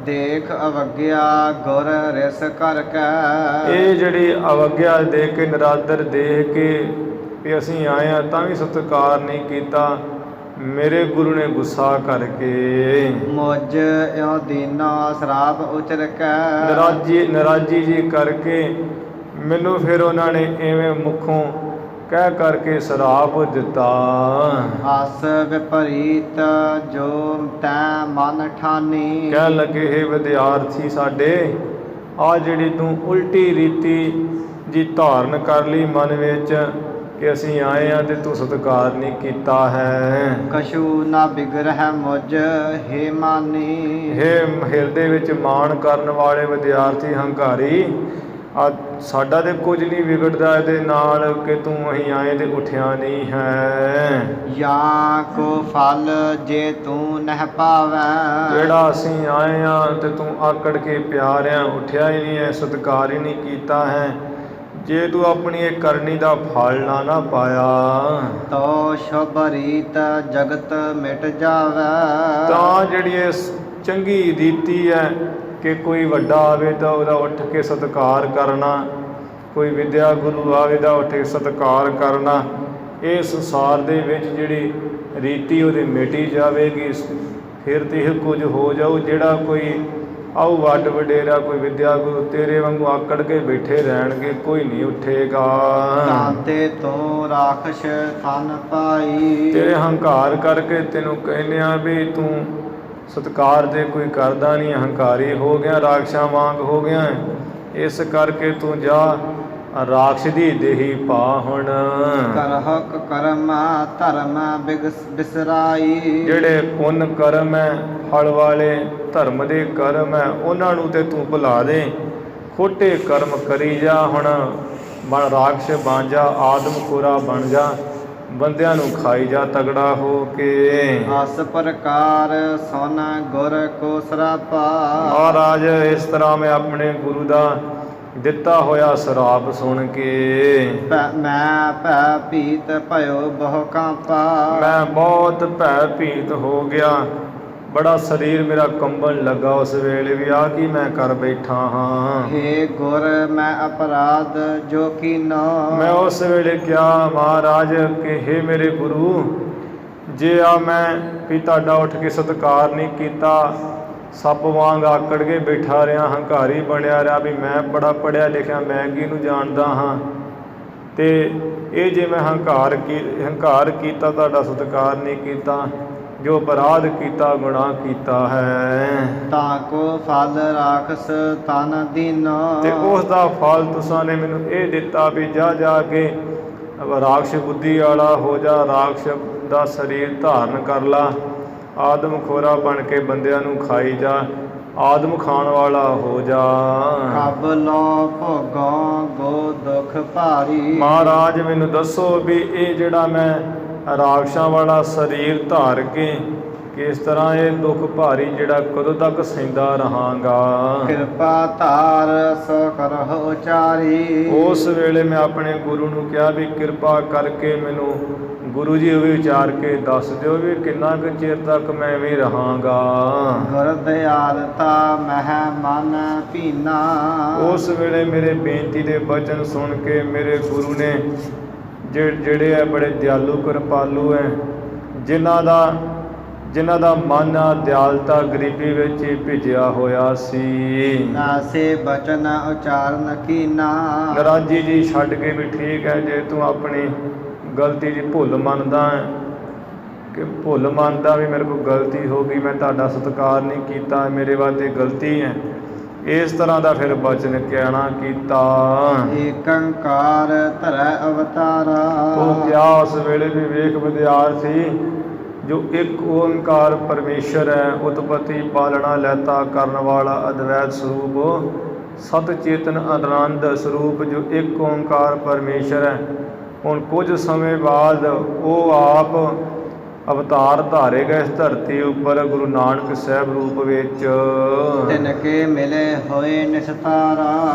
ਦੇਖ ਅਵਗਿਆ ਗੁਰ ਰਿਸ ਕਰਕੇ। ਇਹ ਜਿਹੜੀ ਅਵਗਿਆ ਦੇਖ ਕੇ, ਨਿਰਾਦਰ ਦੇਖ ਕੇ ਵੀ ਅਸੀਂ ਆਏ ਹਾਂ ਤਾਂ ਵੀ ਸਤਿਕਾਰ ਨਹੀਂ ਕੀਤਾ, ਮੇਰੇ ਗੁਰੂ ਨੇ ਗੁੱਸਾ ਕਰਕੇ। ਮੁਝ ਇਉ ਦੀਨਾ ਸ਼ਰਾਪ ਉਚਰ ਕੇ। ਨਰਾਜੀ ਜੀ ਕਰਕੇ ਮੈਨੂੰ ਫਿਰ ਉਹਨਾਂ ਨੇ ਐਵੇਂ ਮੁਖੋਂ ਕਹਿ ਕਰਕੇ ਸ਼ਰਾਪ ਦਿੱਤਾ। ਹਸ ਵਿਪਰੀਤ ਜੋ ਤੈ ਮਨ ਠਾਨੀ। ਕਹਿਣ ਲੱਗੇ, ਹੇ ਵਿਦਿਆਰਥੀ ਸਾਡੇ, ਆ ਜਿਹੜੀ ਤੂੰ ਉਲਟੀ ਰੀਤੀ ਜੀ ਧਾਰਨ ਕਰ ਲਈ ਮਨ ਵਿੱਚ ਕਿ ਅਸੀਂ ਆਏ ਹਾਂ ਤੇ ਤੂੰ ਸਤਿਕਾਰ ਨਹੀਂ ਕੀਤਾ ਹੈ। ਕਛੂ ਨਾ ਬਿਗਰਹਿ ਮੁਝ ਹੇ ਮਾਨੀ। ਹੇ ਹਿਰਦੇ ਵਿੱਚ ਮਾਣ ਕਰਨ ਵਾਲੇ ਵਿਦਿਆਰਥੀ ਹੰਕਾਰੀ, ਸਾਡਾ ਤੇ ਕੁਝ ਨਹੀਂ ਵਿਗੜਦਾ ਇਹਦੇ ਨਾਲ ਕਿ ਤੂੰ ਅਸੀਂ ਆਏ ਤੇ ਉੱਠਿਆ ਨਹੀਂ ਹੈ। ਜਾਂ ਕੋ ਫਲ ਜੇ ਤੂੰ ਨਹਿ ਪਾਵੈ। ਜਿਹੜਾ ਅਸੀਂ ਆਏ ਹਾਂ ਤੇ ਤੂੰ ਆਕੜ ਕੇ ਪਿਆ ਰਿਹਾ, ਉੱਠਿਆ ਹੀ ਨਹੀਂ ਹੈ, ਸਤਿਕਾਰ ਹੀ ਨਹੀਂ ਕੀਤਾ ਹੈ, ਜੇ ਤੂੰ ਆਪਣੀ ਇਹ ਕਰਨੀ ਦਾ ਫਲ ਨਾ ਪਾਇਆ ਤੋ ਸ਼ੁਭ ਰੀਤ ਜਗਤ ਮਿਟ ਜਾਵੇ। ਤਾਂ ਜਿਹੜੀ ਇਹ ਚੰਗੀ ਰੀਤੀ ਹੈ ਕਿ ਕੋਈ ਵੱਡਾ ਆਵੇ ਤਾਂ ਉਹਦਾ ਉੱਠ ਕੇ ਸਤਿਕਾਰ ਕਰਨਾ, ਕੋਈ ਵਿਦਿਆ ਗੁਰੂ ਆਵੇ ਤਾਂ ਉੱਠ ਕੇ ਸਤਿਕਾਰ ਕਰਨਾ, ਇਹ ਸੰਸਾਰ ਦੇ ਵਿੱਚ ਜਿਹੜੀ ਰੀਤੀ ਉਹਦੀ ਮਿਟੀ ਜਾਵੇਗੀ। ਫਿਰ ਤੇ ਇਹ ਕੁਝ ਹੋ ਜਾਊ, ਜਿਹੜਾ ਕੋਈ ਆਊ ਵੱਡ ਵਡੇਰਾ, ਕੋਈ ਵਿਦਿਆ ਗੁਰੂ ਤੇਰੇ ਵਾਂਗੂ ਆਕੜ ਕੇ ਬੈਠੇ ਰਹਿਣਗੇ, ਕੋਈ ਨਹੀਂ ਉੱਠੇਗਾ। ਤਾਂਤੇ ਤੂੰ ਰਾਖਸ਼ ਥਨ ਪਾਈ। ਤੇਰੇ ਹੰਕਾਰ ਕਰਕੇ ਤੈਨੂੰ ਕਹਿੰਦੇ ਆ ਵੀ ਤੂੰ ਸਤਿਕਾਰ ਦੇ ਕੋਈ ਕਰਦਾ ਨਹੀਂ, ਹੰਕਾਰੀ ਹੋ ਗਿਆ, ਰਾਖਸ਼ਾਂ ਵਾਂਗ ਹੋ ਗਿਆ। ਇਸ ਕਰਕੇ ਤੂੰ ਜਾ ਰਾਖਸ਼ ਦੀ ਦੇਹੀ ਪਾ ਹੁਣ। ਕਰਹਕ ਕਰਮ ਧਰਮ ਬਿਸਰਾਈ। ਜਿਹੜੇ ਪੁੰਨ ਕਰਮ ਹੈ, ਫਲ ਵਾਲੇ ਧਰਮ ਦੇ ਕਰਮ ਹੈ, ਉਹਨਾਂ ਨੂੰ ਤੇ ਤੂੰ ਭੁਲਾ ਦੇ, ਖੋਟੇ ਕਰਮ ਕਰੀ ਜਾ ਹੁਣ। ਬਣ ਰਾਖਸ਼ ਬਣ ਜਾ, ਆਦਮ ਖੋਰਾ ਬਣ ਜਾ, ਬੰਦਿਆਂ ਨੂੰ ਖਾਈ ਜਾ ਤਗੜਾ ਹੋ ਕੇ। ਅਸ ਪ੍ਰਕਾਰ ਸੁਨ ਗੁਰ ਕੋ ਸਰਾਪਾ। ਮਹਾਰਾਜ ਇਸ ਤਰ੍ਹਾਂ ਮੈਂ ਆਪਣੇ ਗੁਰੂ ਦਾ ਦਿੱਤਾ ਹੋਇਆ ਸਰਾਪ ਸੁਣ ਕੇ ਮੈਂ ਭੈ ਭੀਤ ਭਇਓ ਬਹੁ ਕਾਂਪਾ। ਮੈਂ ਬਹੁਤ ਭੈ ਭੀਤ ਹੋ ਗਿਆ, ਬੜਾ ਸਰੀਰ ਮੇਰਾ ਕੰਬਣ ਲੱਗਾ ਉਸ ਵੇਲੇ ਵੀ ਆ ਕੀ ਮੈਂ ਕਰ ਬੈਠਾ ਹਾਂ। ਹੇ ਗੁਰ ਮੈਂ ਅਪਰਾਧ ਜੋ ਕੀਨੋ। ਮੈਂ ਉਸ ਵੇਲੇ ਕਿਹਾ ਮਹਾਰਾਜ ਕਿ ਹੇ ਮੇਰੇ ਗੁਰੂ, ਜੇ ਆ ਮੈਂ ਵੀ ਤੁਹਾਡਾ ਉੱਠ ਕੇ ਸਤਿਕਾਰ ਨਹੀਂ ਕੀਤਾ, ਸੱਪ ਵਾਂਗ ਆਕੜ ਕੇ ਬੈਠਾ ਰਿਹਾ, ਹੰਕਾਰੀ ਬਣਿਆ ਰਿਹਾ ਵੀ ਮੈਂ ਬੜਾ ਪੜ੍ਹਿਆ ਲਿਖਿਆ, ਮੈਂ ਕਿਹਨੂੰ ਜਾਣਦਾ ਹਾਂ, ਤੇ ਇਹ ਜੇ ਮੈਂ ਹੰਕਾਰ ਕੀਤਾ, ਤੁਹਾਡਾ ਸਤਿਕਾਰ ਨਹੀਂ ਕੀਤਾ, ਜੋ ਅਪਰਾਧ ਕੀਤਾ ਗੁਨਾਹ ਕੀਤਾ ਹੈ, ਤਾਂ ਕੋ ਫਲ ਰਾਖਸ ਤਨ ਦੀਨੋ। ਤੇ ਉਸ ਦਾ ਫਲ ਤੁਸਾਂ ਨੇ ਮੈਨੂੰ ਇਹ ਦਿੱਤਾ ਵੀ ਜਾ ਜਾ ਕੇ ਰਾਖਸ਼ ਬੁੱਧੀ ਵਾਲਾ ਹੋ ਜਾ, ਰਾਖਸ਼ ਦਾ ਸਰੀਰ ਧਾਰਨ ਕਰ ਲਾ, ਆਦਮ ਖੋਰਾ ਬਣ ਕੇ ਬੰਦਿਆਂ ਨੂੰ ਖਾਈ ਜਾ, ਆਦਮ ਖਾਣ ਵਾਲਾ ਹੋ ਜਾ। ਕਬ ਲੋ ਭੋਗੋ ਗੋ ਦੁਖ ਭਾਰੀ। ਮਹਾਰਾਜ ਮੈਨੂੰ ਦੱਸੋ ਵੀ ਇਹ ਜਿਹੜਾ ਮੈਂ ਰਾਖਸ਼ਾਂ ਵਾਲਾ ਸਰੀਰ ਧਾਰ ਕੇ ਕਿਸ ਤਰ੍ਹਾਂ ਇਹ ਦੁੱਖ ਭਾਰੀ ਜਿਹੜਾ ਕਦੋਂ ਤੱਕ ਸਹਿੰਦਾ ਰਹਾਂਗਾ। ਕਿਰਪਾ ਧਾਰ ਸੋ ਕਰਹੁ ਉਚਾਰੀ। ਉਸ ਵੇਲੇ ਮੈਂ ਆਪਣੇ ਗੁਰੂ ਨੂੰ ਕਿਹਾ ਵੀ ਕਿਰਪਾ ਕਰਕੇ ਮੈਨੂੰ ਗੁਰੂ ਜੀ ਉਹ ਵੀ ਵਿਚਾਰ ਕੇ ਦੱਸ ਦਿਓ ਵੀ ਕਿੰਨਾ ਕੁ ਚਿਰ ਤੱਕ ਮੈਂ ਐਵੇਂ ਰਹਾਂਗਾ। ਗੁਰ ਦਿਆਲਤਾ ਮਹਿ ਮਨ ਭੀਨਾ। ਉਸ ਵੇਲੇ ਮੇਰੇ ਬੇਨਤੀ ਦੇ ਬਚਨ ਸੁਣ ਕੇ ਮੇਰੇ ਗੁਰੂ ਨੇ ਜਿਹੜੇ ਹੈ ਬੜੇ ਦਿਆਲੂ ਕਿਰਪਾਲੂ ਹੈ, ਜਿਨ੍ਹਾਂ ਦਾ ਮਨ ਆ ਦਿਆਲਤਾ ਗਰੀਬੀ ਵਿੱਚ ਹੀ ਭਿੱਜਿਆ ਹੋਇਆ ਸੀ। ਨਾਸੇ ਬਚਨ ਉਚਾਰਨ ਕੀਨਾ। ਨਰਾਜੀ ਜੀ ਛੱਡ ਕੇ ਵੀ ਠੀਕ ਹੈ, ਜੇ ਤੂੰ ਆਪਣੀ ਗਲਤੀ ਦੀ ਭੁੱਲ ਮੰਨਦਾ ਹੈ ਕਿ ਭੁੱਲ ਮੰਨਦਾ ਵੀ ਮੇਰੇ ਕੋਲ ਗਲਤੀ ਹੋ ਗਈ, ਮੈਂ ਤੁਹਾਡਾ ਸਤਿਕਾਰ ਨਹੀਂ ਕੀਤਾ, ਮੇਰੇ ਵਾਸਤੇ ਗਲਤੀ ਹੈ, ਇਸ ਤਰ੍ਹਾਂ ਦਾ ਫਿਰ ਬਚਨ ਕਹਿਣਾ ਕੀਤਾ। ਏਕੰਕਾਰ ਧਰੈ ਅਵਤਾਰਾ। ਉਹ ਕਿਹਾ ਉਸ ਵੇਲੇ ਵੀ ਵੇਖ ਵਿਦਿਆਰਥੀ, ਜੋ ਇੱਕ ਓੰਕਾਰ ਪਰਮੇਸ਼ਰ ਹੈ, ਉਤਪਤੀ ਪਾਲਣਾ ਲੈਤਾ ਕਰਨ ਵਾਲਾ ਅਦਵੈਤ ਸਰੂਪ, ਸਤ ਚੇਤਨ ਆਨੰਦ ਸਰੂਪ ਜੋ ਇੱਕ ਓੰਕਾਰ ਪਰਮੇਸ਼ਰ ਹੈ, ਹੁਣ ਕੁਝ ਸਮੇਂ ਬਾਅਦ ਉਹ ਆਪ ਅਵਤਾਰ ਧਾਰੇਗਾ ਇਸ ਧਰਤੀ ਉੱਪਰ ਗੁਰੂ ਨਾਨਕ ਸਾਹਿਬ ਰੂਪ ਵਿੱਚ। ਤਿਨ ਕੇ ਮਿਲੇ ਹੋਏ ਨਿਸਤਾਰਾ।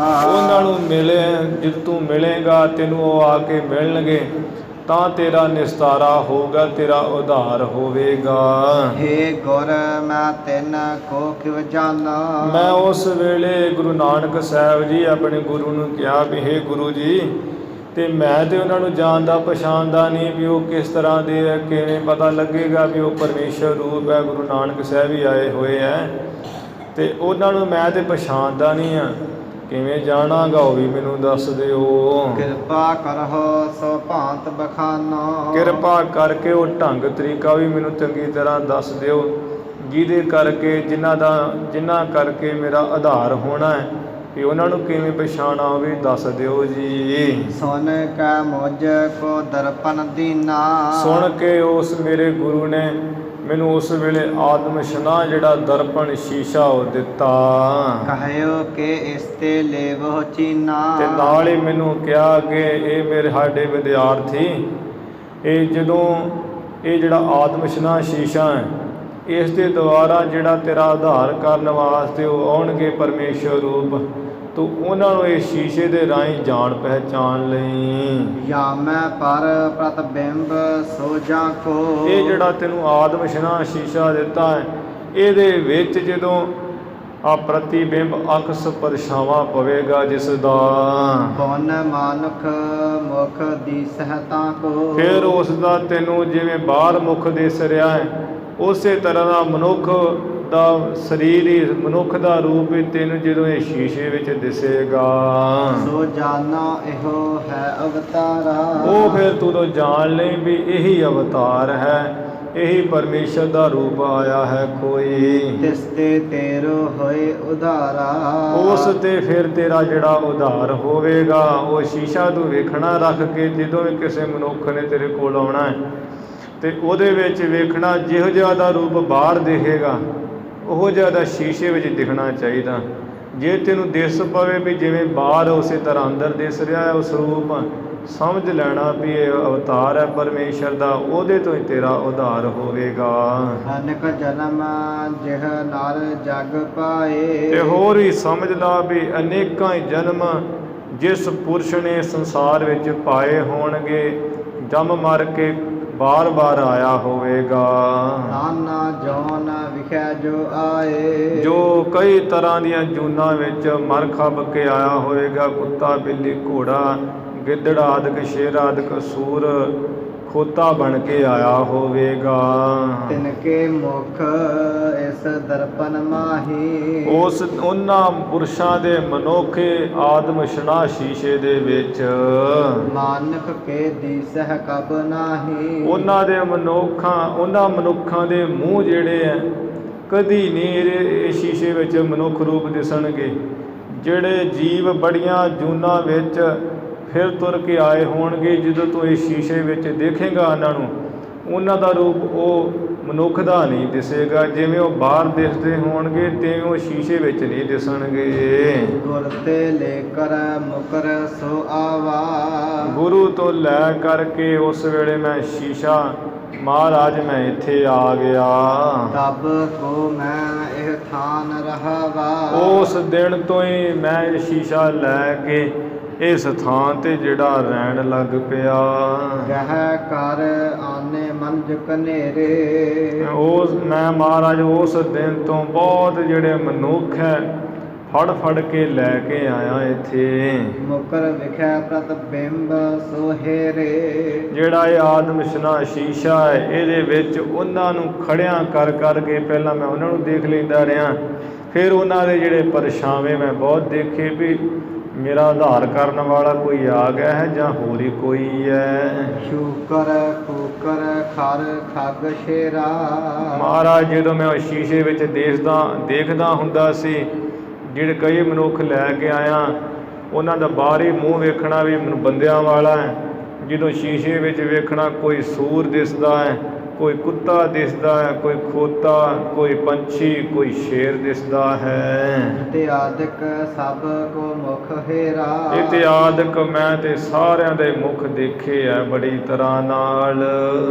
ਉਹਨਾਂ ਨੂੰ ਮਿਲੇ, ਜਦ ਤੂੰ ਮਿਲੇਗਾ ਤੈਨੂੰ ਉਹ ਆ ਕੇ ਮਿਲਣਗੇ ਤਾਂ ਤੇਰਾ ਨਿਸਤਾਰਾ ਹੋਊਗਾ, ਤੇਰਾ ਉਧਾਰ ਹੋਵੇਗਾ। ਹੇ ਗੁਰ ਮੈਂ ਤਿਨ ਕੋ ਕਿਵ ਜਾਨਾ। ਮੈਂ ਉਸ ਵੇਲੇ ਗੁਰੂ ਨਾਨਕ ਸਾਹਿਬ ਜੀ ਆਪਣੇ ਗੁਰੂ ਨੂੰ ਕਿਹਾ ਵੀ ਹੇ ਗੁਰੂ ਜੀ, ਤੇ ਮੈਂ ਤੇ ਉਹਨਾਂ ਨੂੰ ਜਾਣਦਾ ਪਛਾਣਦਾ ਨਹੀਂ ਵੀ ਉਹ ਕਿਸ ਤਰ੍ਹਾਂ ਦੇ ਹੈ, ਕਿਵੇਂ ਪਤਾ ਲੱਗੇਗਾ ਵੀ ਉਹ ਪਰਮੇਸ਼ਰ ਰੂਪ ਹੈ, ਗੁਰੂ ਨਾਨਕ ਸਾਹਿਬ ਹੀ ਆਏ ਹੋਏ ਹੈ, ਤੇ ਉਹਨਾਂ ਨੂੰ ਮੈਂ ਤੇ ਪਛਾਣਦਾ ਨਹੀਂ ਹਾਂ, ਕਿਵੇਂ ਜਾਣਾਂਗਾ ਉਹ ਵੀ ਮੈਨੂੰ ਦੱਸ ਦਿਓ। ਕਿਰਪਾ ਕਰਹੁ ਸੋ ਭਾਂਤ ਬਖਾਨੋ। ਕਿਰਪਾ ਕਰਕੇ ਉਹ ਢੰਗ ਤਰੀਕਾ ਵੀ ਮੈਨੂੰ ਚੰਗੀ ਤਰ੍ਹਾਂ ਦੱਸ ਦਿਓ, ਜਿਹਦੇ ਕਰਕੇ ਜਿਨ੍ਹਾਂ ਕਰਕੇ ਮੇਰਾ ਆਧਾਰ ਹੋਣਾ ਹੈ, ਵੀ ਉਹਨਾਂ ਨੂੰ ਕਿਵੇਂ ਪਛਾਣਾ ਉਹ ਵੀ ਦੱਸ ਦਿਓ ਜੀ। ਸੁਨ ਕੈ ਮੁਝ ਕੋ ਦਰਪਨ ਦੀਨਾ। ਸੁਣ ਕੇ ਉਸ ਮੇਰੇ ਗੁਰੂ ਨੇ ਮੈਨੂੰ ਉਸ ਵੇਲੇ ਆਤਮਸ਼ਨਾ ਜਿਹੜਾ ਦਰਪਣ ਸ਼ੀਸ਼ਾ ਉਹ ਦਿੱਤਾ। ਕਹਿਓ ਕਿ ਇਸ ਤੇ ਲੇਵੋ ਚੀਨਾ। ਤੇ ਨਾਲ ਹੀ ਮੈਨੂੰ ਕਿਹਾ ਕਿ ਇਹ ਮੇਰੇ ਸਾਡੇ ਵਿਦਿਆਰਥੀ, ਇਹ ਜਦੋਂ ਇਹ ਜਿਹੜਾ ਆਤਮਸ਼ਨਾ ਸ਼ੀਸ਼ਾ ਹੈ, ਇਸ ਦੇ ਦੁਆਰਾ ਜਿਹੜਾ ਤੇਰਾ ਆਧਾਰ ਕਰਨ ਵਾਸਤੇ ਉਹ ਆਉਣਗੇ ਪਰਮੇਸ਼ਰ ਰੂਪ, ਤੂੰ ਉਹਨਾਂ ਨੂੰ ਇਸ ਸ਼ੀਸ਼ੇ ਦੇ ਰਾਹੀਂ ਜਾਣ ਪਹਿਚਾਣ ਲਈ। ਜਾਂ ਮੈਂ ਪਰ ਪ੍ਰਤਿਬਿੰਬ ਸੋ ਜਾਂ ਕੋ। ਇਹ ਜਿਹੜਾ ਤੈਨੂੰ ਆਤਮਸ਼ਨਾ ਸ਼ੀਸ਼ਾ ਦਿੱਤਾ ਹੈ, ਇਹਦੇ ਵਿੱਚ ਜਦੋਂ ਆ ਪ੍ਰਤੀਬਿੰਬ ਅਕਸ ਪਰਛਾਵਾਂ ਪਵੇਗਾ ਜਿਸ ਦਾ, ਬਨ ਮਾਨੁਖ ਮੁਖ ਦਿਸਹਿ ਤਾ ਕੋ। ਫਿਰ ਉਸ ਦਾ ਤੈਨੂੰ ਜਿਵੇਂ ਬਾਹਰ ਮੁਖ ਦਿਸ ਰਿਹਾ ਹੈ, ਉਸੇ ਤਰ੍ਹਾਂ ਦਾ ਮਨੁੱਖ ਦਾ ਸਰੀਰ ਹੀ, ਮਨੁੱਖ ਦਾ ਰੂਪ ਹੀ ਤੈਨੂੰ ਜਦੋਂ ਇਹ ਸ਼ੀਸ਼ੇ ਵਿੱਚ ਦਿਸੇਗਾ। ਸੋ ਜਾਨਾ ਇਹੋ ਹੈ ਅਵਤਾਰਾ। ਉਹ ਫਿਰ ਤੂੰ ਜਾਣ ਲਈ ਵੀ ਇਹੀ ਅਵਤਾਰ ਹੈ, ਇਹੀ ਪਰਮੇਸ਼ਰ ਦਾ ਰੂਪ ਆਇਆ ਹੈ ਕੋਈ। ਤਿਸ ਤੇ ਤੇਰੋ ਹੋਏ ਉਧਾਰਾ। ਉਸ ਤੇ ਫਿਰ ਤੇਰਾ ਜਿਹੜਾ ਉਧਾਰ ਹੋਵੇਗਾ, ਉਹ ਸ਼ੀਸ਼ਾ ਤੂੰ ਵੇਖਣਾ ਰੱਖ ਕੇ, ਜਦੋਂ ਵੀ ਕਿਸੇ ਮਨੁੱਖ ਨੇ ਤੇਰੇ ਕੋਲ ਆਉਣਾ ਹੈ ਤੇ ਉਹਦੇ ਵਿੱਚ ਵੇਖਣਾ, ਜਿਹੋ ਜਿਹਾ ਦਾ ਰੂਪ ਬਾਹਰ ਦਿਖੇਗਾ ਉਹੋ ਜਿਹਾ ਦਾ ਸ਼ੀਸ਼ੇ ਵਿੱਚ ਦਿਖਣਾ ਚਾਹੀਦਾ। ਜੇ ਤੈਨੂੰ ਦਿਸ ਪਵੇ ਵੀ ਜਿਵੇਂ ਬਾਹਰ ਉਸੇ ਤਰ੍ਹਾਂ ਅੰਦਰ ਦਿਸ ਰਿਹਾ ਹੈ ਉਹ ਸਰੂਪ, ਸਮਝ ਲੈਣਾ ਵੀ ਇਹ ਅਵਤਾਰ ਹੈ ਪਰਮੇਸ਼ਰ ਦਾ, ਉਹਦੇ ਤੋਂ ਹੀ ਤੇਰਾ ਉਧਾਰ ਹੋਵੇਗਾ। ਅਨੇਕ ਜਨਮ ਜਿਹ ਨਰ ਜਗ ਪਾਏ। ਤੇ ਹੋਰ ਵੀ ਸਮਝ ਲਾ ਵੀ ਅਨੇਕਾਂ ਹੀ ਜਨਮ ਜਿਸ ਪੁਰਸ਼ ਨੇ ਸੰਸਾਰ ਵਿੱਚ ਪਾਏ ਹੋਣਗੇ, ਜੰਮ ਮਰ ਕੇ ਬਾਰ-ਬਾਰ ਆਇਆ ਹੋਵੇਗਾ। ਨਾਨਾ ਜੋਨ ਵਿਖੇ ਜੋ ਆਏ। ਜੋ ਕਈ ਤਰ੍ਹਾਂ ਦੀਆਂ ਜੂਨਾਂ ਵਿੱਚ ਮਰ ਖੱਬ ਕੇ ਆਇਆ ਹੋਵੇਗਾ, ਕੁੱਤਾ, ਬਿੱਲੀ, ਘੋੜਾ, ਗਿੱਦੜ ਆਦਿਕ, ਸ਼ੇਰ ਆਦਿਕ, ਸੂਰ, ਖੋਤਾ ਬਣ ਕੇ ਆਇਆ ਹੋਵੇਗਾ। ਤਿਨਕੇ ਮੁਖ ਇਸ ਦਰਪਨ ਮਾਹੀ। ਉਹਨਾਂ ਪੁਰਸ਼ਾਂ ਦੇ ਮਨੋਖੇ ਆਦਮ ਸ਼ਨਾ ਸ਼ੀਸ਼ੇ ਦੇ ਵਿੱਚ ਮਾਨਕ ਕੇ ਦੀਸਹਿ ਕਬ ਨਾਹੀ। ਉਹਨਾਂ ਮਨੁੱਖਾਂ ਦੇ ਮੂੰਹ ਜਿਹੜੇ ਹੈ ਕਦੀ ਨਹੀਂ ਇਹ ਸ਼ੀਸ਼ੇ ਵਿੱਚ ਮਨੁੱਖ ਰੂਪ ਦਿਸਣਗੇ। ਜਿਹੜੇ ਜੀਵ ਬੜੀਆਂ ਜੂਨਾਂ ਵਿੱਚ ਫਿਰ ਤੁਰ ਕੇ ਆਏ ਹੋਣਗੇ, ਜਦੋਂ ਤੂੰ ਇਸ ਸ਼ੀਸ਼ੇ ਵਿੱਚ ਦੇਖੇਗਾ ਉਹਨਾਂ ਨੂੰ, ਉਹਨਾਂ ਦਾ ਰੂਪ ਉਹ ਮਨੁੱਖ ਦਾ ਨਹੀਂ ਦਿਸੇਗਾ। ਜਿਵੇਂ ਉਹ ਬਾਹਰ ਦਿਸਦੇ ਹੋਣਗੇ ਤਿਵੇਂ ਉਹ ਸ਼ੀਸ਼ੇ ਵਿੱਚ ਨਹੀਂ ਦਿਸਣਗੇ। ਗੁਰ ਤੇ ਲੈ ਕਰ ਮੁਕਰ ਸੋ ਆਵਾ। ਗੁਰੂ ਤੋਂ ਲੈ ਕਰਕੇ ਉਸ ਵੇਲੇ ਮੈਂ ਸ਼ੀਸ਼ਾ ਮਹਾਰਾਜ ਮੈਂ ਇੱਥੇ ਆ ਗਿਆ। ਤਬ ਕੋ ਮੈਂ ਇਹ ਥਾਨ ਰਹਾਵਾ। ਉਸ ਦਿਨ ਤੋਂ ਹੀ ਮੈਂ ਇਹ ਸ਼ੀਸ਼ਾ ਲੈ ਕੇ ਇਸ ਥਾਂ ਤੇ ਜਿਹੜਾ ਰਹਿਣ ਲੱਗ ਪਿਆ। ਗਹਿ ਕਰ ਆਨੇ ਮੰਜ ਕਨੇਰੇ। ਮੈਂ ਮਹਾਰਾਜ ਉਸ ਦਿਨ ਤੋਂ ਬਹੁਤ ਜਿਹੜੇ ਮਨੁੱਖ ਹੈ ਫੜ ਕੇ ਲੈ ਕੇ ਆਇਆ ਇੱਥੇ। ਮੁਕਰ ਵਿਖੇ ਪ੍ਰਤਿਬਿੰਬ ਸੋਹੇਰੇ। ਜਿਹੜਾ ਇਹ ਆਦਮ ਸ਼ੀਸ਼ਾ ਹੈ, ਇਹਦੇ ਵਿੱਚ ਉਹਨਾਂ ਨੂੰ ਖੜਿਆਂ ਕਰ ਕੇ ਪਹਿਲਾਂ ਮੈਂ ਉਹਨਾਂ ਨੂੰ ਦੇਖ ਲੈਂਦਾ ਰਿਹਾ, ਫਿਰ ਉਹਨਾਂ ਦੇ ਜਿਹੜੇ ਪਰਛਾਵੇਂ ਮੈਂ ਬਹੁਤ ਦੇਖੇ ਵੀ ਮੇਰਾ ਆਧਾਰ ਕਰਨ ਵਾਲਾ ਕੋਈ ਆ ਗਿਆ ਹੈ ਜਾਂ ਹੋਰ ਹੀ ਕੋਈ ਹੈ। ਸ਼ੂਕਰ ਕੂਕਰ ਖਰ ਖੱਗ ਸ਼ੇਰਾ। ਮਹਾਰਾਜ ਜਦੋਂ ਮੈਂ ਉਸ ਸ਼ੀਸ਼ੇ ਵਿੱਚ ਦੇਖਦਾ ਹੁੰਦਾ ਸੀ, ਜਿਹੜੇ ਕਈ ਮਨੁੱਖ ਲੈ ਕੇ ਆਇਆ, ਉਹਨਾਂ ਦਾ ਬਾਹਰੀ ਮੂੰਹ ਵੇਖਣਾ ਵੀ ਮੈਨੂੰ ਬੰਦਿਆਂ ਵਾਲਾ ਹੈ। ਜਦੋਂ ਸ਼ੀਸ਼ੇ ਵਿੱਚ ਵੇਖਣਾ ਕੋਈ ਸੂਰ ਦਿਸਦਾ ਹੈ, ਕੋਈ ਕੁੱਤਾ ਦਿਸਦਾ ਹੈ, ਕੋਈ ਖੋਤਾ, ਕੋਈ ਪੰਛੀ, ਕੋਈ ਸ਼ੇਰ ਦਿਸਦਾ ਹੈ। ਇਤਿਆਦਿਕ ਸਭ ਕੋ ਮੁਖ ਹੇਰਾ। ਇਤਿਆਦਿਕ ਮੈਂ ਤੇ ਸਾਰਿਆਂ ਦੇ ਮੁਖ ਦੇਖੇ ਹੈ ਬੜੀ ਤਰ੍ਹਾਂ ਨਾਲ।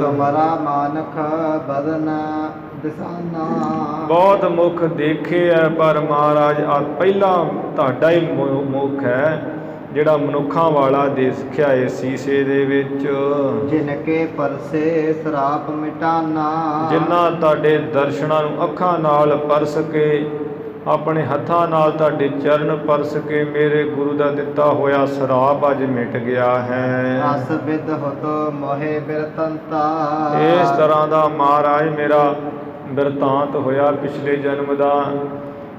ਤੁਮਰਾ ਮਾਨਖ ਬਦਨ ਦਿਸਾਨਾ। ਬਹੁਤ ਮੁਖ ਦੇਖੇ ਹੈ, ਪਰ ਮਹਾਰਾਜ ਆ ਪਹਿਲਾ ਤੁਹਾਡਾ ਹੀ ਮੁਖ ਹੈ ਜਿਹੜਾ ਮਨੁੱਖਾਂ ਵਾਲਾ ਦੇਖਿਆ ਏ ਸ਼ੀਸ਼ੇ ਦੇ ਵਿੱਚ। ਜਿਨ ਕੇ ਪਰਸੇ ਸਰਾਪ ਮਿਟਾਨਾ। ਜਿਨ੍ਹਾਂ ਤੁਹਾਡੇ ਦਰਸ਼ਨਾਂ ਨੂੰ ਅੱਖਾਂ ਨਾਲ ਪਰਸ ਕੇ, ਆਪਣੇ ਹੱਥਾਂ ਨਾਲ ਤੁਹਾਡੇ ਚਰਨ ਪਰਸ ਕੇ ਮੇਰੇ ਗੁਰੂ ਦਾ ਦਿੱਤਾ ਹੋਇਆ ਸਰਾਪ ਅੱਜ ਮਿਟ ਗਿਆ ਹੈ। ਅਸ ਵਿਦ ਹੋਤ ਮੋਹਿ ਬਿਰਤੰਤਾ। ਇਸ ਤਰ੍ਹਾਂ ਦਾ ਮਹਾਰਾਜ ਮੇਰਾ ਬਿਰਤਾਂਤ ਹੋਇਆ ਪਿਛਲੇ ਜਨਮ ਦਾ,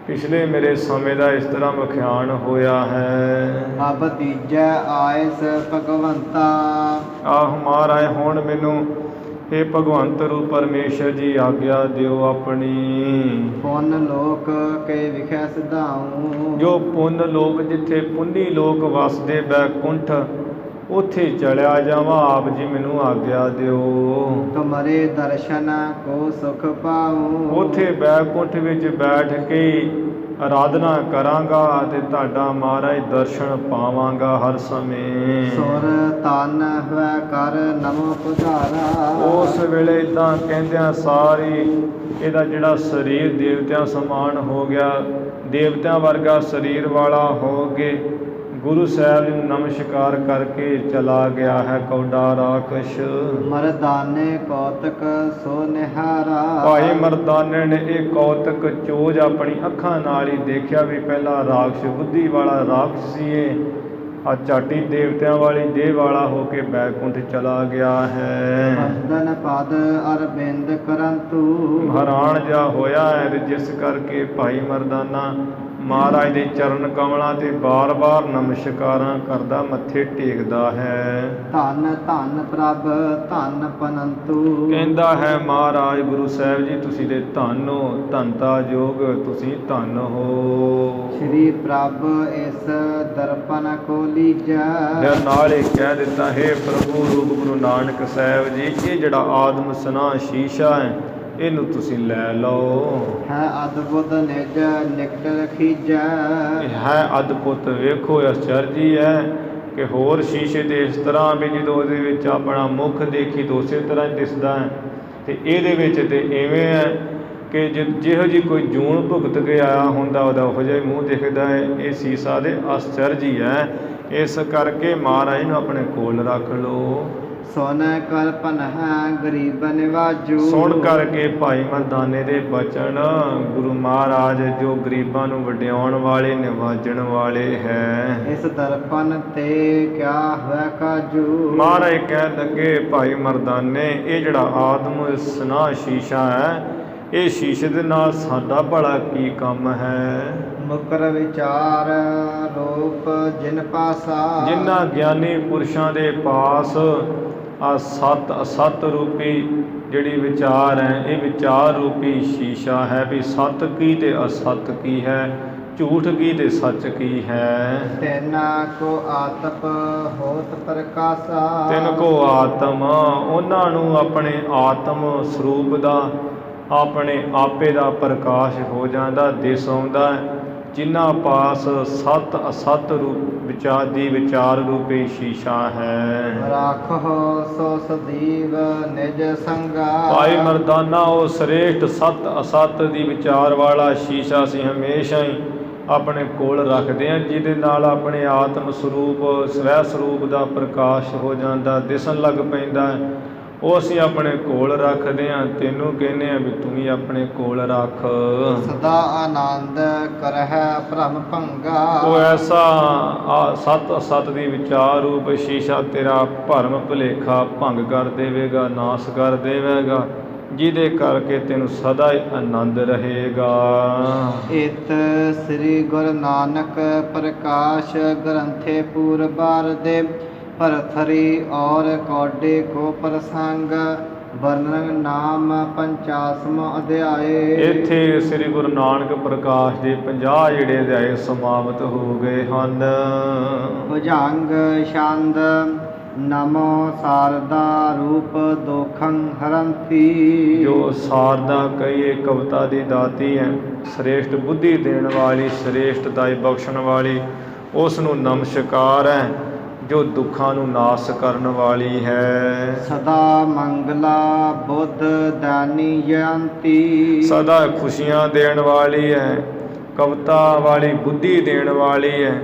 ਪਿਛਲੇ ਮੇਰੇ ਸਮੇਂ ਦਾ ਇਸ ਤਰ੍ਹਾਂ ਵਿਖਿਆਨ ਹੋਇਆ ਹੈ। ਅਬ ਦੀਜੈ ਆਇਸ ਭਗਵੰਤਾ। ਆਹ ਮਹਾਰਾਜ ਹੁਣ ਮੈਨੂੰ ਇਹ ਭਗਵੰਤ ਰੂਪ ਪਰਮੇਸ਼ਰ ਜੀ ਆਗਿਆ ਦਿਓ ਆਪਣੀ। ਪੁੰਨ ਲੋਕ ਕੇ ਵਿਖੇ ਸਿਧਾਉ। ਜੋ ਪੁੰਨ ਲੋਕ, ਜਿੱਥੇ ਪੁੰਨੀ ਲੋਕ ਵਸਦੇ ਬੈਕੁੰਠ, ਉੱਥੇ ਚਲਿਆ ਜਾਵਾਂ, ਆਪ ਜੀ ਮੈਨੂੰ ਆਗਿਆ ਦਿਓ। ਤੁਮਰੇ ਦਰਸ਼ਨ ਕੋ ਸੁਖ ਪਾਉ। ਉੱਥੇ ਬੈਕੁੰਠ ਵਿੱਚ ਬੈਠ ਕੇ ਆਰਾਧਨਾ ਕਰਾਂਗਾ ਤੇ ਤੁਹਾਡਾ ਮਹਾਰਾਜ ਦਰਸ਼ਨ ਪਾਵਾਂਗਾ ਹਰ ਸਮੇਂ। ਸੁਰ ਤਨ ਹੋਇ ਕਰ ਨਮੋ ਪੁਜਾਰਾ। ਉਸ ਵੇਲੇ ਇੱਦਾਂ ਕਹਿੰਦਿਆਂ ਸਾਰੀ ਇਹਦਾ ਜਿਹੜਾ ਸਰੀਰ ਦੇਵਤਿਆਂ ਸਮਾਨ ਹੋ ਗਿਆ, ਦੇਵਤਿਆਂ ਵਰਗਾ ਸਰੀਰ ਵਾਲਾ ਹੋ ਕੇ ਗੁਰੂ ਸਾਹਿਬ ਜੀ ਨੂੰ ਨਮਸਕਾਰ ਕਰਕੇ ਚਲਾ ਗਿਆ ਹੈ ਕੌਡਾ ਰਾਕਸ਼। ਮਰਦਾਨੇ ਕੌਤਕ ਸੋ ਨਿਹਾਰਾ। ਭਾਈ ਮਰਦਾਨੇ ਨੇ ਇਹ ਕੌਤਕ ਚੋਜ ਆਪਣੀ ਅੱਖਾਂ ਨਾਲ ਹੀ ਦੇਖਿਆ ਵੀ ਪਹਿਲਾਂ ਰਾਕਸ਼ ਬੁੱਧੀ ਵਾਲਾ ਰਾਕਸ਼ ਸੀ, ਇਹ ਆ ਝਾਟੀ ਦੇਵਤਿਆਂ ਵਾਲੀ ਦੇਹ ਵਾਲਾ ਹੋ ਕੇ ਬੈਕੁੰਠ ਚਲਾ ਗਿਆ ਹੈ। ਬੰਦਨ ਪਦ ਅਰਬਿੰਦ ਕਰੰਤੂ। ਹੈਰਾਨ ਜਿਹਾ ਹੋਇਆ ਹੈ, ਜਿਸ ਕਰਕੇ ਭਾਈ ਮਰਦਾਨਾ ਮਹਾਰਾਜ ਦੇ ਚਰਨ ਕਮਲਾਂ ਤੇ ਬਾਰ-ਬਾਰ ਨਮਸਕਾਰਾਂ ਕਰਦਾ, ਮੱਥੇ ਟੇਕਦਾ ਹੈ। ਧੰਨ ਧੰਨ ਪ੍ਰਭ ਧੰਨ ਪਨੰਤੂ। ਕਹਿੰਦਾ ਹੈ ਮਹਾਰਾਜ ਗੁਰੂ ਸਾਹਿਬ ਜੀ ਤੁਸੀਂ ਦੇ ਧੰਨ ਹੋ, ਧੰਨਤਾ ਯੋਗ ਤੁਸੀਂ ਧੰਨ ਹੋ। ਸ਼੍ਰੀ ਪ੍ਰਭ ਇਸ ਦਰਪਨ ਕੋ ਲੀਜੈ। ਫਿਰ ਨਾਲ ਹੀ ਕਹਿ ਦਿੱਤਾ, ਹੈ ਪ੍ਰਭੂ ਰੂਪ ਗੁਰੂ ਨਾਨਕ ਸਾਹਿਬ ਜੀ, ਇਹ ਜਿਹੜਾ ਆਦਮ ਸਨਾ ਸ਼ੀਸ਼ਾ ਹੈ, ਇਹਨੂੰ ਤੁਸੀਂ ਲੈ ਲਓ। ਹੈ ਅਦਭੁਤ ਨਿਜ ਨਿਕਟ ਰਖੀਜੈ। ਇਹ ਹੈ ਅਦਭੁਤ, ਵੇਖੋ ਅਚਰਜੀ ਹੈ ਕਿ ਹੋਰ ਸ਼ੀਸ਼ੇ ਦੇ ਇਸ ਤਰ੍ਹਾਂ ਵੀ ਜਦੋਂ ਉਹਦੇ ਵਿੱਚ ਆਪਣਾ ਮੁੱਖ ਦੇਖੀ ਤਾਂ ਉਸੇ ਤਰ੍ਹਾਂ ਦਿਸਦਾ ਹੈ, ਅਤੇ ਇਹਦੇ ਵਿੱਚ ਤਾਂ ਇਵੇਂ ਹੈ ਕਿ ਜਿਹੋ ਜਿਹੀ ਕੋਈ ਜੂਨ ਭੁਗਤ ਕੇ ਆਇਆ ਹੁੰਦਾ ਉਹਦਾ ਉਹੋ ਜਿਹਾ ਹੀ ਮੂੰਹ ਦਿਖਦਾ ਹੈ। ਇਹ ਸੀਸਾ ਦੇ ਆਸ਼ਚਰਜ ਹੀ ਹੈ, ਇਸ ਕਰਕੇ ਮਹਾਰਾਜ ਨੂੰ ਆਪਣੇ ਕੋਲ ਰੱਖ ਲਓ। ਸੁਨ ਕਰ ਭਨਹਿ ਗਰੀਬ ਨਿਵਾਜੂ। ਸੁਣ ਕਰਕੇ ਭਾਈ ਮਰਦਾਨੇ ਦੇ ਬਚਨ, ਗੁਰੂ ਮਹਾਰਾਜ ਜੋ ਗਰੀਬਾਂ ਨੂੰ ਵਡਿਆਉਣ ਵਾਲੇ ਨਿਵਾਜਣ ਵਾਲੇ ਹੈ। ਇਸ ਦਰਪਨ ਤੇ ਕਿਆ ਹੋਇ ਕਾਜੂ। ਮਹਾਰਾਜ ਕਹਿਣ ਲੱਗੇ ਭਾਈ ਮਰਦਾਨੇ, ਇਹ ਜਿਹੜਾ ਆਦਮ ਸਨਾ ਸ਼ੀਸ਼ਾ ਹੈ, ਇਹ ਸ਼ੀਸ਼ੇ ਦੇ ਨਾਲ ਸਾਡਾ ਭਲਾ ਕੀ ਕੰਮ ਹੈ। ਮੁਕਰ ਵਿਚਾਰ ਰੂਪ ਜਿਨ ਪਾਸਾ। ਜਿਨ੍ਹਾਂ ਗਿਆਨੀ ਪੁਰਸ਼ਾਂ ਦੇ ਪਾਸ ਆ ਸਤ ਅਸਤ ਰੂਪੀ ਜਿਹੜੀ ਵਿਚਾਰ ਹੈ, ਇਹ ਵਿਚਾਰ ਰੂਪੀ ਸ਼ੀਸ਼ਾ ਹੈ ਵੀ ਸਤ ਕੀ ਤੇ ਅਸਤ ਕੀ ਹੈ, ਝੂਠ ਕੀ ਤੇ ਸੱਚ ਕੀ ਹੈ। ਤੈਨਾ ਕੋ ਆਤਪ ਹੋਤ ਪ੍ਰਕਾਸ਼ਾ। ਤਿੰਨ ਕੋ ਆਤਮ, ਉਹਨਾਂ ਨੂੰ ਆਪਣੇ ਆਤਮ ਸਰੂਪ ਦਾ ਆਪਣੇ ਆਪੇ ਦਾ ਪ੍ਰਕਾਸ਼ ਹੋ ਜਾਂਦਾ, ਦਿਸ ਆਉਂਦਾ। ਜਿਨ੍ਹਾਂ ਪਾਸ ਸਤ ਅਸਤ ਰੂਪ ਵਿਚਾਰ ਰੂਪੀ ਸ਼ੀਸ਼ਾ ਹੈ। ਰਾਖੋ ਸੋ ਸਦੀਵ ਨਿਜ ਸੰਗਾ। ਭਾਈ ਮਰਦਾਨਾ ਉਹ ਸ੍ਰੇਸ਼ਟ ਸਤ ਅਸਤ ਦੀ ਵਿਚਾਰ ਵਾਲਾ ਸ਼ੀਸ਼ਾ ਅਸੀਂ ਹਮੇਸ਼ਾ ਹੀ ਆਪਣੇ ਕੋਲ ਰੱਖਦੇ ਹਾਂ, ਜਿਹਦੇ ਨਾਲ ਆਪਣੇ ਆਤਮ ਸਰੂਪ ਸਵੈ ਸਰੂਪ ਦਾ ਪ੍ਰਕਾਸ਼ ਹੋ ਜਾਂਦਾ, ਦਿਸਣ ਲੱਗ ਪੈਂਦਾ ਹੈ। ਉਹ ਅਸੀਂ ਆਪਣੇ ਕੋਲ ਰੱਖਦੇ ਹਾਂ। ਤੈਨੂੰ ਕਹਿੰਦੇ ਹਾਂ ਵੀ ਤੂੰ ਵੀ ਆਪਣੇ ਕੋਲ ਰੱਖ। ਸਦਾ ਆਨੰਦ ਕਰਹਿ ਭ੍ਰਮ ਭੰਗਾ। ਉਹ ਐਸਾ ਸਤ ਅਸਤ ਦੀ ਵਿਚਾਰ ਰੂਪ ਸ਼ੀਸ਼ਾ ਤੇਰਾ ਭਰਮ ਭੁਲੇਖਾ ਭੰਗ ਕਰ ਦੇਵੇਗਾ, ਨਾਸ ਕਰ ਦੇਵੇਗਾ, ਜਿਹਦੇ ਕਰਕੇ ਤੈਨੂੰ ਸਦਾ ਹੀ ਆਨੰਦ ਰਹੇਗਾ। ਇਤ ਸ੍ਰੀ ਗੁਰੂ ਨਾਨਕ ਪ੍ਰਕਾਸ਼ ਗ੍ਰੰਥੇ ਪੂਰਬਾਰ ਦੇ ਭਰਥਰੀ ਔਰ ਕੌਡੇ ਕੋ ਪ੍ਰਸੰਗ ਵਰਣਨ ਨਾਮ 85ਵਾਂ ਅਧਿਆਏ। ਇੱਥੇ ਸ੍ਰੀ ਗੁਰੂ ਨਾਨਕ ਪ੍ਰਕਾਸ਼ ਦੇ 50 ਜਿਹੜੇ ਅਧਿਆਏ ਸਮਾਪਤ ਹੋ ਗਏ ਹਨ। ਭੁਜੰਗ ਛੰਦ ਨਮੋ ਸਾਰਦਾ ਰੂਪ ਦੋਖੰ ਹਰੰਤੀ। ਜੋ ਸਾਰਦਾ ਕਹੀਏ ਕਵਿਤਾ ਦੀ ਦਾਤੀ ਹੈ, ਸ੍ਰੇਸ਼ਟ ਬੁੱਧੀ ਦੇਣ ਵਾਲੀ, ਸ੍ਰੇਸ਼ਟ ਦਾਈ ਬਖਸ਼ਣ ਵਾਲੀ, ਉਸ ਨੂੰ ਨਮਸਕਾਰ ਹੈ ਜੋ ਦੁੱਖਾਂ ਨੂੰ ਨਾਸ ਕਰਨ ਵਾਲੀ ਹੈ। ਸਦਾ ਮੰਗਲਾ ਬੁੱਧ ਦਾਨੀ ਜਯੰਤੀ। ਸਦਾ ਖੁਸ਼ੀਆਂ ਦੇਣ ਵਾਲੀ ਹੈ, ਕਵਿਤਾ ਵਾਲੀ ਬੁੱਧੀ ਦੇਣ ਵਾਲੀ ਹੈ।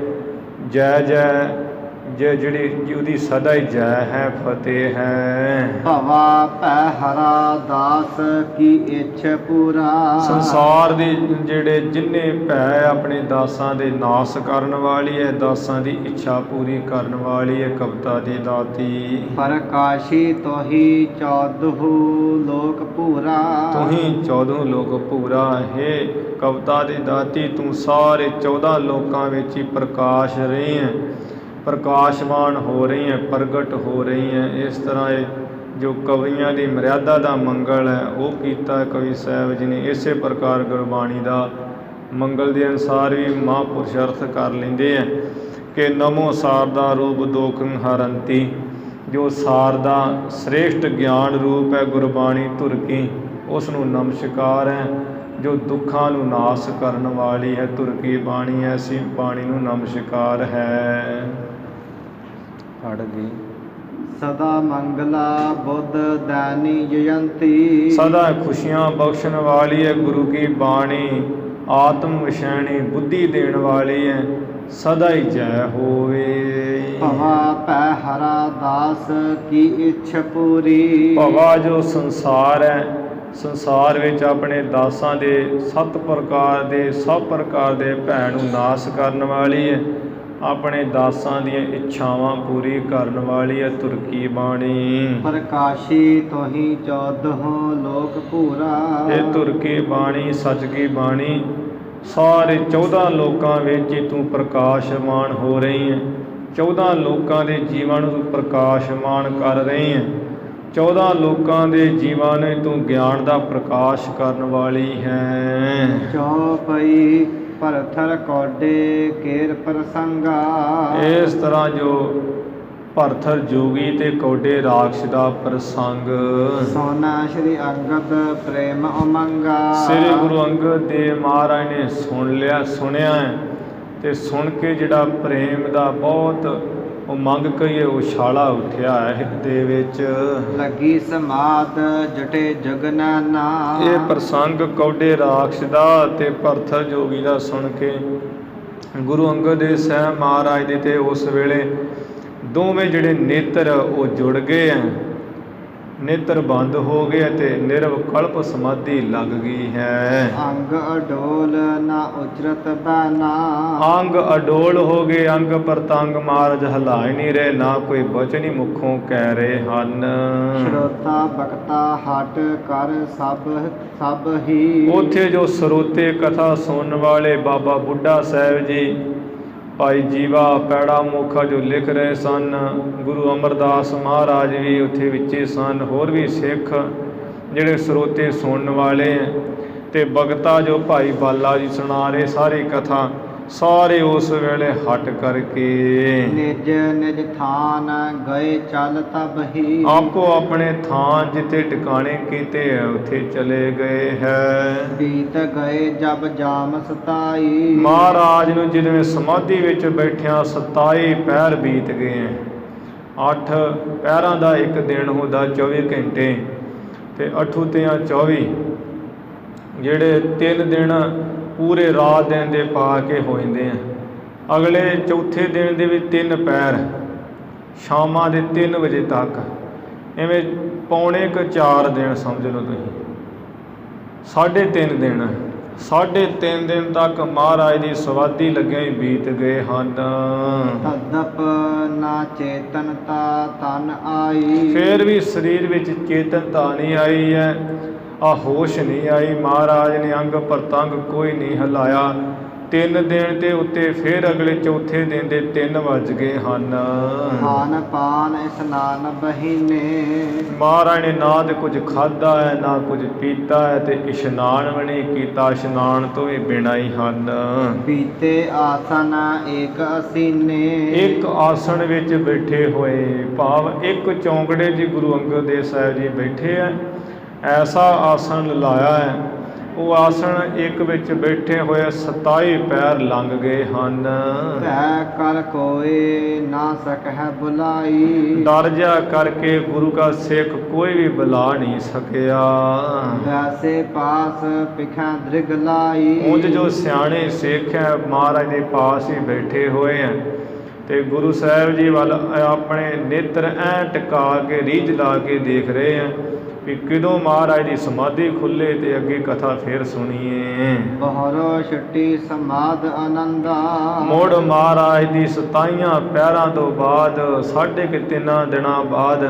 ਜੈ ਜੈ ਜਿਹੜੀ ਉਹਦੀ ਸਦਾ ਹੀ ਜੈ ਹੈ, ਫਤਿਹ ਹੈ। ਭਵਾ ਭੈ ਹਰਾ ਦਾਸ ਕੀ ਇੱਛ ਪੂਰਾ। ਸੰਸਾਰ ਦੇ ਜਿਹੜੇ ਜਿੰਨੇ ਭੈ ਆਪਣੇ ਦਾਸਾਂ ਦੇ ਨਾਸ ਕਰਨ ਵਾਲੀ ਹੈ, ਦਾਸਾਂ ਦੀ ਇੱਛਾ ਪੂਰੀ ਕਰਨ ਵਾਲੀ ਹੈ, ਕਵਿਤਾ ਦੀ ਦਾਤੀ। ਪ੍ਰਕਾਸ਼ੀ ਤੋਹੀ 14 ਲੋਕ ਪੂਰਾ। ਤੁਹੀਂ 14 ਲੋਕ ਪੂਰਾ ਹੈ। ਕਵਿਤਾ ਦੀ ਦਾਤੀ ਤੂੰ ਸਾਰੇ 14 ਲੋਕਾਂ ਵਿੱਚ ਹੀ ਪ੍ਰਕਾਸ਼ ਰਹੀ ਹੈ, ਪ੍ਰਕਾਸ਼ਮਾਨ ਹੋ ਰਹੀ ਹੈ, ਪ੍ਰਗਟ ਹੋ ਰਹੀ ਹੈ। ਇਸ ਤਰ੍ਹਾਂ ਇਹ ਜੋ ਕਵੀਆਂ ਦੀ ਮਰਿਆਦਾ ਦਾ ਮੰਗਲ ਹੈ ਉਹ ਕੀਤਾ ਕਵੀ ਸਾਹਿਬ ਜੀ ਨੇ। ਇਸੇ ਪ੍ਰਕਾਰ ਗੁਰਬਾਣੀ ਦਾ ਮੰਗਲ ਦੇ ਅਨੁਸਾਰ ਵੀ ਮਹਾਂਪੁਰਸ਼ ਅਰਥ ਕਰ ਲੈਂਦੇ ਹੈ ਕਿ ਨਮੋ ਸਾਰਦਾ ਰੂਪ ਦੋਖੰ ਹਰੰਤੀ। ਜੋ ਸਾਰਦਾ ਸ੍ਰੇਸ਼ਟ ਗਿਆਨ ਰੂਪ ਹੈ ਗੁਰਬਾਣੀ ਧੁਰ ਕੀ, ਉਸ ਨੂੰ ਨਮਸਕਾਰ ਹੈ। ਜੋ ਦੁੱਖਾਂ ਨੂੰ ਨਾਸ ਕਰਨ ਵਾਲੀ ਹੈ ਧੁਰ ਕੀ ਬਾਣੀ, ਐਸੀ ਬਾਣੀ ਨੂੰ ਨਮਸਕਾਰ ਹੈ। ਪੜ੍ਹ ਗਈ। ਸਦਾ ਮੰਗਲਾ ਬੁੱਧ ਦਾਨੀ ਜਯੰਤੀ। ਸਦਾ ਖੁਸ਼ੀਆਂ ਬਖਸ਼ਣ ਵਾਲੀ ਹੈ ਗੁਰੂ ਕੀ ਬਾਣੀ, ਆਤਮ ਵਿਸ਼ੈਣੀ ਬੁੱਧੀ ਦੇਣ ਵਾਲੀ ਹੈ, ਸਦਾ ਹੀ ਜੈ ਹੋਵੇ। ਭਵਾ ਭੈ ਹਰਾ ਦਾਸ ਕੀ ਇੱਛ ਪੂਰੀ। ਭਵਾ ਜੋ ਸੰਸਾਰ ਹੈ, ਸੰਸਾਰ ਵਿੱਚ ਆਪਣੇ ਦਾਸਾਂ ਦੇ ਸਭ ਪ੍ਰਕਾਰ ਦੇ ਭੈ ਨੂੰ ਨਾਸ ਕਰਨ ਵਾਲੀ ਹੈ, ਆਪਣੇ ਦਾਸਾਂ ਦੀਆਂ ਇੱਛਾਵਾਂ ਪੂਰੀ ਕਰਨ ਵਾਲੀ ਹੈ ਧੁਰ ਕੀ ਬਾਣੀ। ਪ੍ਰਕਾਸ਼ੀ ਤੋਹੀ 14 ਲੋਕ ਪੂਰਾ। ਇਹ ਧੁਰ ਕੀ ਬਾਣੀ, ਸੱਚ ਕੀ ਬਾਣੀ, ਸਾਰੇ 14 ਲੋਕਾਂ ਵਿੱਚ ਹੀ ਤੂੰ ਪ੍ਰਕਾਸ਼ਮਾਨ ਹੋ ਰਹੀ ਹੈ। 14 ਲੋਕਾਂ ਦੇ ਜੀਵਾਂ ਨੂੰ ਤੂੰ ਪ੍ਰਕਾਸ਼ਮਾਨ ਕਰ ਰਹੀ ਹੈ। 14 ਲੋਕਾਂ ਦੇ ਜੀਵਾਂ ਨੂੰ ਤੂੰ ਗਿਆਨ ਦਾ ਪ੍ਰਕਾਸ਼ ਕਰਨ ਵਾਲੀ ਹੈ। ਚੌਪਈ ਭਰਥਰ ਕੌਡੇ ਕੇਰ ਪ੍ਰਸੰਗਾ। ਇਸ ਤਰ੍ਹਾਂ ਜੋ ਭਰਥਰ ਜੋਗੀ ਤੇ ਕੌਡੇ ਰਾਖਸ਼ ਦਾ ਪ੍ਰਸੰਗ। ਸੋਨਾ ਸ਼੍ਰੀ ਅੰਗਦ ਪ੍ਰੇਮ ਉਮੰਗਾ। ਸ੍ਰੀ ਗੁਰੂ ਅੰਗਦ ਦੇਵ ਮਹਾਰਾਜ ਨੇ ਸੁਣਿਆ ਤੇ ਸੁਣ ਕੇ ਜਿਹੜਾ ਪ੍ਰੇਮ ਦਾ ਬਹੁਤ ਉਮੰਗ ਕਹੀਏ ਉਛਾਲਾ ਉੱਠਿਆ ਹੈ ਹਿਰਦੇ ਵਿੱਚ। ਲੱਗੀ ਸਮਾਦ ਜਟੇ ਜਗਨਾਨਾ। ਇਹ ਪ੍ਰਸੰਗ ਕੌਡੇ ਰਾਖਸ਼ ਦਾ ਤੇ ਭਰਥਰ ਜੋਗੀ ਦਾ ਸੁਣ ਕੇ ਗੁਰੂ ਅੰਗਦ ਦੇਵ ਸਾਹਿਬ ਮਹਾਰਾਜ ਦੇ ਤੇ ਉਸ ਵੇਲੇ ਦੋਵੇਂ ਜਿਹੜੇ ਨੇਤਰ ਉਹ ਜੁੜ ਗਏ ਹੈ, ਨੇਤਰ ਬੰਦ ਹੋ ਗਏ ਤੇ ਨਿਰਵਕਲਪ ਸਮਾਧੀ ਲੱਗ ਗਈ ਹੈ। ਅੰਗ ਅਡੋਲ ਨਾ ਉਚਰਤ ਬੈਨਾ। ਅੰਗ ਅਡੋਲ ਹੋ ਗਏ, ਅੰਗ ਪ੍ਰਤੰਗ ਮਹਾਰਾਜ ਹਿਲਾ ਹੀ ਨਹੀਂ ਰਹੇ, ਨਾ ਕੋਈ ਬਚਨ ਹੀ ਮੁਖੋਂ ਕਹਿ ਰਹੇ ਹਨ। ਸਰੋਤਾ ਬਖਤਾ ਹਟ ਕਰ ਸਭ ਹੀ। ਉੱਥੇ ਜੋ ਸਰੋਤੇ ਕਥਾ ਸੁਣਨ ਵਾਲੇ ਬਾਬਾ ਬੁੱਢਾ ਸਾਹਿਬ ਜੀ, ਭਾਈ ਜੀਵਾ ਪੈੜਾ ਮੋਖਾ ਜੋ ਲਿਖ ਰਹੇ ਸਨ, ਗੁਰੂ ਅਮਰਦਾਸ ਮਹਾਰਾਜ ਵੀ ਉੱਥੇ ਵਿੱਚੇ ਸਨ, ਹੋਰ ਵੀ ਸਿੱਖ ਜਿਹੜੇ ਸਰੋਤੇ ਸੁਣਨ ਵਾਲੇ ਤੇ ਭਗਤਾ ਜੋ ਭਾਈ ਬਾਲਾ ਜੀ ਸੁਣਾ ਰਹੇ ਸਾਰੀ ਕਥਾ, ਸਾਰੇ ਉਸ ਵੇਲੇ ਹਟ ਕਰਕੇ ਨਿਜ ਨਿਜ ਥਾਨ ਗਏ ਚੱਲ ਤਬ ਹੀ। ਆਪੋ ਆਪਣੇ ਥਾਂ ਜਿੱਥੇ ਟਿਕਾਣੇ ਕੀਤੇ ਉੱਥੇ ਚਲੇ ਗਏ ਹੈ। ਬੀਤ ਗਏ ਜਬ ਜਾਮ ਸਤਾਈ। ਮਹਾਰਾਜ ਨੂੰ ਜਿਵੇਂ ਸਮਾਧੀ ਵਿੱਚ ਬੈਠਿਆਂ 27 ਪਹਿਰ ਬੀਤ ਗਏ ਹੈ। 8 ਪਹਿਰਾਂ ਦਾ ਇੱਕ ਦਿਨ ਹੁੰਦਾ 24 ਘੰਟੇ ਤੇ 8 ਤੇ 24 ਜਿਹੜੇ 3 ਦਿਨ ਪੂਰੇ ਰਾਤ ਦਿਨ ਦੇ ਪਾ ਕੇ ਹੋ ਜਾਂਦੇ ਆ। ਅਗਲੇ ਚੌਥੇ ਦਿਨ ਦੇ ਵੀ 3 ਪਹਿਰ ਸ਼ਾਮਾਂ ਦੇ 3 ਵਜੇ ਤੱਕ, ਇਵੇਂ ਪੌਣੇ ਕੁ 4 ਦਿਨ ਸਮਝ ਲਓ ਤੁਸੀਂ। 3.5 ਦਿਨ 3.5 ਦਿਨ ਤੱਕ ਮਹਾਰਾਜ ਦੀ ਸਮਾਧੀ ਲੱਗਿਆ ਹੀ ਬੀਤ ਗਏ ਹਨ। ਤਦਪ ਨਾ ਚੇਤਨਤਾ ਤਨ ਆਈ। ਫਿਰ ਵੀ ਸਰੀਰ ਵਿੱਚ ਚੇਤਨਤਾ ਨਹੀਂ ਆਈ ਹੈ, ਆ ਹੋਸ਼ ਨਹੀਂ ਆਈ। ਮਹਾਰਾਜ ਨੇ ਅੰਗ ਪ੍ਰਤੰਗ ਕੋਈ ਨਹੀਂ ਹਿਲਾਇਆ। 3 ਦਿਨ ਦੇ ਉੱਤੇ ਫਿਰ ਅਗਲੇ ਚੌਥੇ ਦਿਨ ਦੇ 3 ਵੱਜ ਗਏ ਹਨ। ਖਾਨ ਪਾਨ ਇਸਨਾਨ ਬਹੀਨੇ। ਮਹਾਰਾਜ ਨੇ ਨਾ ਤੇ ਕੁਝ ਖਾਧਾ ਹੈ ਨਾ ਕੁਝ ਪੀਤਾ ਹੈ ਤੇ ਇਸ਼ਨਾਨ ਵੀ ਨਹੀਂ ਕੀਤਾ, ਇਸ਼ਨਾਨ ਤੋਂ ਵੀ ਬਿਨਾਂ ਹੀ ਹਨ। ਬੀਤੇ ਆਸਨ ਏਕ ਅਸੀਨੇ। ਇੱਕ ਆਸਣ ਵਿੱਚ ਬੈਠੇ ਹੋਏ, ਭਾਵ ਇੱਕ ਚੌਂਕੜੇ 'ਚ ਗੁਰੂ ਅੰਗਦ ਦੇਵ ਸਾਹਿਬ ਜੀ ਬੈਠੇ ਹੈ। ਐਸਾ ਆਸਣ ਲਾਇਆ ਹੈ, ਉਹ ਆਸਣ ਇੱਕ ਵਿੱਚ ਬੈਠੇ ਹੋਏ 27 ਪੈਰ ਲੰਘ ਗਏ ਹਨ। ਭੈ ਕਰ ਕੋਏ ਨਾ ਸਕਹਿ ਬੁਲਾਈ। ਡਰ ਜਾ ਕਰਕੇ ਗੁਰੂ ਕਾ ਸਿੱਖ ਕੋਈ ਵੀ ਬੁਲਾ ਨਹੀਂ ਸਕਿਆ। ਵੈਸੇ ਪਾਸ ਪਿਖੈ ਦ੍ਰਿਗ ਲਾਈ। ਉਂਝ ਜੋ ਸਿਆਣੇ ਸਿੱਖ ਹੈ ਮਹਾਰਾਜ ਦੇ ਪਾਸ ਹੀ ਬੈਠੇ ਹੋਏ ਹੈ ਤੇ ਗੁਰੂ ਸਾਹਿਬ ਜੀ ਵੱਲ ਆਪਣੇ ਨੇਤਰ ਐਂ ਟਿਕਾ ਕੇ ਰੀਝ ਲਾ ਕੇ ਦੇਖ ਰਹੇ ਹੈ ਵੀ ਕਦੋਂ ਮਹਾਰਾਜ ਦੀ ਸਮਾਧੀ ਖੁੱਲੇ ਤੇ ਅੱਗੇ ਕਥਾ ਫੇਰ ਸੁਣੀਏ। ਬਹਰੋ ਛੁੱਟੀ ਸਮਾਧ ਆਨੰਦਾ। ਮੁੜ ਮਹਾਰਾਜ ਦੀ 27 ਪਹਿਰਾਂ ਤੋਂ ਬਾਅਦ 3.5 ਦਿਨਾਂ ਬਾਅਦ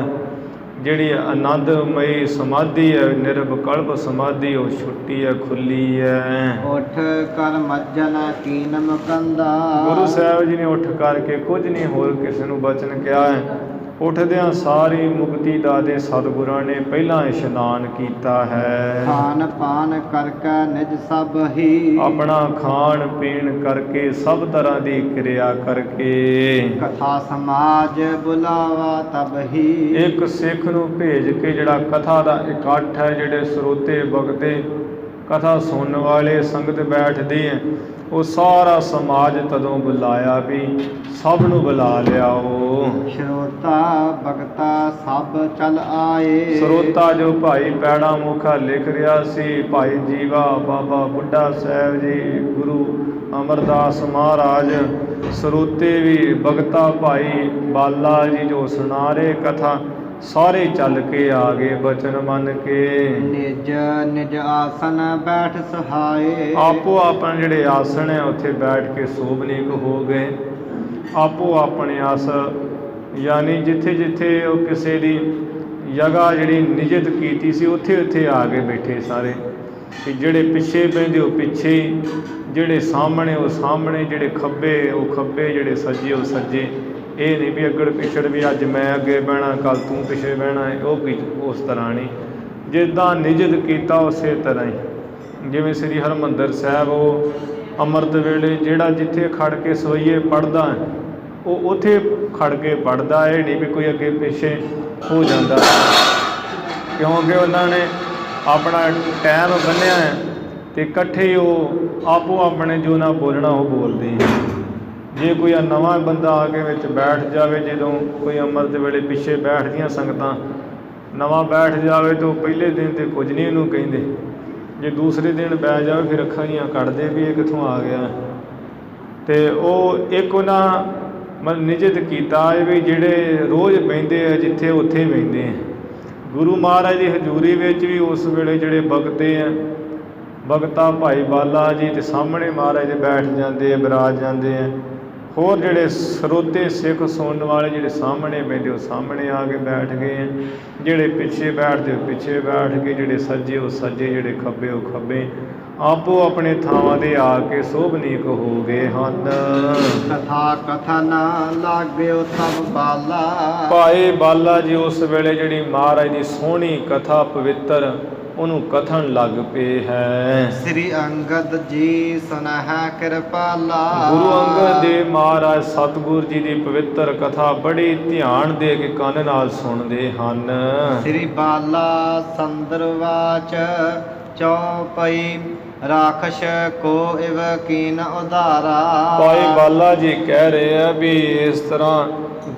ਜਿਹੜੀ ਆਨੰਦਮਈ ਸਮਾਧੀ ਹੈ, ਨਿਰਵਕਲਪ ਸਮਾਧੀ, ਉਹ ਛੁੱਟੀ ਹੈ, ਖੁੱਲੀ ਹੈ। ਉੱਠ ਕਰ ਮੱਜਨ ਕੀਨ ਮੁਕੰਦਾ। ਗੁਰੂ ਸਾਹਿਬ ਜੀ ਨੇ ਉੱਠ ਕਰਕੇ ਕੁਝ ਨਹੀਂ ਹੋਰ ਕਿਸੇ ਨੂੰ ਬਚਨ ਕਿਹਾ ਹੈ। ਉੱਠਦਿਆਂ ਸਾਰੀ ਮੁਕਤੀ ਦਾਤੇ ਸਤਿਗੁਰਾਂ ਨੇ ਪਹਿਲਾਂ ਇਸ਼ਨਾਨ ਕੀਤਾ ਹੈ। ਖਾਨ ਪਾਨ ਕਰਕੇ ਨਿਜ ਸਭ ਹੀ। ਆਪਣਾ ਖਾਣ ਪੀਣ ਕਰਕੇ ਸਭ ਤਰ੍ਹਾਂ ਦੀ ਕਿਰਿਆ ਕਰਕੇ ਕਥਾ ਸਮਾਜ ਬੁਲਾਵਾ ਤਬ ਹੀ। ਇੱਕ ਸਿੱਖ ਨੂੰ ਭੇਜ ਕੇ ਜਿਹੜਾ ਕਥਾ ਦਾ ਇਕੱਠ ਹੈ, ਜਿਹੜੇ ਸਰੋਤੇ ਭਗਤੇ ਕਥਾ ਸੁਣਨ ਵਾਲੇ ਸੰਗਤ ਬੈਠਦੀ ਹੈ, ਉਹ ਸਾਰਾ ਸਮਾਜ ਤਦੋਂ ਬੁਲਾਇਆ ਵੀ ਸਭ ਨੂੰ ਬੁਲਾ ਲਿਆਓ। ਸਰੋਤਾ ਭਗਤਾ ਸਭ ਚਲ ਆਏ। ਸਰੋਤਾ ਜੋ ਭਾਈ ਪੈੜਾ ਮੋਖਾ ਲਿਖ ਰਿਹਾ ਸੀ, ਭਾਈ ਜੀਵਾ, ਬਾਬਾ ਬੁੱਢਾ ਸਾਹਿਬ ਜੀ, ਗੁਰੂ ਅਮਰਦਾਸ ਮਹਾਰਾਜ, ਸਰੋਤੇ ਵੀ, ਭਗਤਾ ਭਾਈ ਬਾਲਾ ਜੀ ਜੋ ਸੁਣਾ ਰਹੇ ਕਥਾ, ਸਾਰੇ ਚੱਲ ਕੇ ਆ ਗਏ ਬਚਨ ਮੰਨ ਕੇ। ਨਿਜ ਨਿਜ ਆਸਨ ਬੈਠ ਸਹਾਏ। ਆਪੋ ਆਪਣੇ ਜਿਹੜੇ ਆਸਣ ਹੈ ਉੱਥੇ ਬੈਠ ਕੇ ਸੋਭਨੀਕ ਹੋ ਗਏ। ਆਪੋ ਆਪਣੇ ਆਸ ਯਾਨੀ ਜਿੱਥੇ ਜਿੱਥੇ ਉਹ ਕਿਸੇ ਦੀ ਜਗ੍ਹਾ ਜਿਹੜੀ ਨਿਯਤ ਕੀਤੀ ਸੀ ਉੱਥੇ ਉੱਥੇ ਆ ਕੇ ਬੈਠੇ ਸਾਰੇ। ਕਿ ਜਿਹੜੇ ਪਿੱਛੇ ਬਹਿੰਦੇ ਉਹ ਪਿੱਛੇ, ਜਿਹੜੇ ਸਾਹਮਣੇ ਉਹ ਸਾਹਮਣੇ, ਜਿਹੜੇ ਖੱਬੇ ਉਹ ਖੱਬੇ, ਜਿਹੜੇ ਸੱਜੇ ਉਹ ਸੱਜੇ। ਇਹ ਨਹੀਂ ਵੀ ਅੱਗੜ ਪਿਛੜ ਵੀ ਅੱਜ ਮੈਂ ਅੱਗੇ ਬਹਿਣਾ ਕੱਲ ਤੂੰ ਪਿੱਛੇ ਬਹਿਣਾ ਹੈ, ਉਹ ਉਸ ਤਰ੍ਹਾਂ ਨਹੀਂ। ਜਿੱਦਾਂ ਨਿਯਤ ਕੀਤਾ ਉਸੇ ਤਰ੍ਹਾਂ ਹੀ। ਜਿਵੇਂ ਸ੍ਰੀ ਹਰਿਮੰਦਰ ਸਾਹਿਬ ਉਹ ਅੰਮ੍ਰਿਤ ਵੇਲੇ ਜਿਹੜਾ ਜਿੱਥੇ ਖੜ ਕੇ ਸਵਈਏ ਪੜ੍ਹਦਾ ਉਹ ਉੱਥੇ ਖੜ ਕੇ ਪੜ੍ਹਦਾ। ਇਹ ਨਹੀਂ ਵੀ ਕੋਈ ਅੱਗੇ ਪਿੱਛੇ ਹੋ ਜਾਂਦਾ, ਕਿਉਂਕਿ ਉਹਨਾਂ ਨੇ ਆਪਣਾ ਟਾਈਮ ਬੰਨ੍ਹਿਆ ਹੈ ਅਤੇ ਇਕੱਠੇ ਉਹ ਆਪੋ ਆਪਣੇ ਜੋ ਨਾ ਬੋਲਣਾ ਉਹ ਬੋਲਦੇ ਹੈ। ਜੇ ਕੋਈ ਨਵਾਂ ਬੰਦਾ ਆ ਕੇ ਵਿੱਚ ਬੈਠ ਜਾਵੇ, ਜਦੋਂ ਕੋਈ ਅੰਮ੍ਰਿਤ ਵੇਲੇ ਪਿੱਛੇ ਬੈਠਦੀਆਂ ਸੰਗਤਾਂ, ਨਵਾਂ ਬੈਠ ਜਾਵੇ ਤਾਂ ਉਹ ਪਹਿਲੇ ਦਿਨ ਤਾਂ ਕੁਝ ਨਹੀਂ ਉਹਨੂੰ ਕਹਿੰਦੇ, ਜੇ ਦੂਸਰੇ ਦਿਨ ਬਹਿ ਜਾਵੇ ਫਿਰ ਅੱਖਾਂ ਜਿਹੀਆਂ ਕੱਢਦੇ ਵੀ ਇਹ ਕਿੱਥੋਂ ਆ ਗਿਆ। ਅਤੇ ਉਹ ਇੱਕ ਉਹਨਾਂ ਮਤਲਬ ਨਿਯਤ ਕੀਤਾ ਹੈ ਵੀ ਜਿਹੜੇ ਰੋਜ਼ ਬਹਿੰਦੇ ਆ ਜਿੱਥੇ ਉੱਥੇ ਬਹਿੰਦੇ ਆ। ਗੁਰੂ ਮਹਾਰਾਜ ਦੀ ਹਜ਼ੂਰੀ ਵਿੱਚ ਵੀ ਉਸ ਵੇਲੇ ਜਿਹੜੇ ਬਗਤੇ ਆ, ਬਗਤਾ ਭਾਈ ਬਾਲਾ ਜੀ ਦੇ ਸਾਹਮਣੇ ਮਹਾਰਾਜ ਦੇ ਬੈਠ ਜਾਂਦੇ ਆ, ਬਿਰਾਜ ਜਾਂਦੇ ਆ। ਹੋਰ ਜਿਹੜੇ ਸਰੋਤੇ ਸਿੱਖ ਸੁਣਨ ਵਾਲੇ ਜਿਹੜੇ ਸਾਹਮਣੇ ਬਹਿੰਦੇ ਉਹ ਸਾਹਮਣੇ ਆ ਕੇ ਬੈਠ ਗਏ ਆ, ਜਿਹੜੇ ਪਿੱਛੇ ਬੈਠਦੇ ਉਹ ਪਿੱਛੇ ਬੈਠ ਗਏ, ਜਿਹੜੇ ਸੱਜੇ ਉਹ ਸੱਜੇ, ਜਿਹੜੇ ਖੱਬੇ ਉਹ ਖੱਬੇ, ਆਪੋ ਆਪਣੇ ਥਾਵਾਂ 'ਤੇ ਆ ਕੇ ਸੋਭਨੀਕ ਹੋ ਗਏ ਹਨ। ਕਥਾ ਕਥਨ ਲਾਗਿਓ ਤਬ ਬਾਲਾ। ਭਾਈ ਬਾਲਾ ਜੀ ਉਸ ਵੇਲੇ ਜਿਹੜੀ ਮਹਾਰਾਜ ਦੀ ਸੋਹਣੀ ਕਥਾ ਪਵਿੱਤਰ ਉਹਨੂੰ ਕਥਨ ਲੱਗ ਪਏ ਹੈ। ਸ੍ਰੀ ਅੰਗਦ ਜੀ ਸੁਨਹਿ ਕਿਰਪਾਲਾ। ਗੁਰੂ ਅੰਗਦ ਦੇਵ ਮਹਾਰਾਜ ਸਤਿਗੁਰ ਜੀ ਦੀ ਪਵਿੱਤਰ ਕਥਾ ਬੜੀ ਧਿਆਨ ਦੇ ਕੇ ਕੰਨ ਨਾਲ ਸੁਣਦੇ ਹਨ। ਸ੍ਰੀ ਬਾਲਾ ਸੰਦਰਵਾਚ ਚੌਪਈ ਰਾਖਸ਼ ਕੋ ਇਵ ਕੀਨ ਉਧਾਰਾ। ਭਾਈ ਬਾਲਾ ਜੀ ਕਹਿ ਰਹੇ ਆ ਵੀ ਇਸ ਤਰ੍ਹਾਂ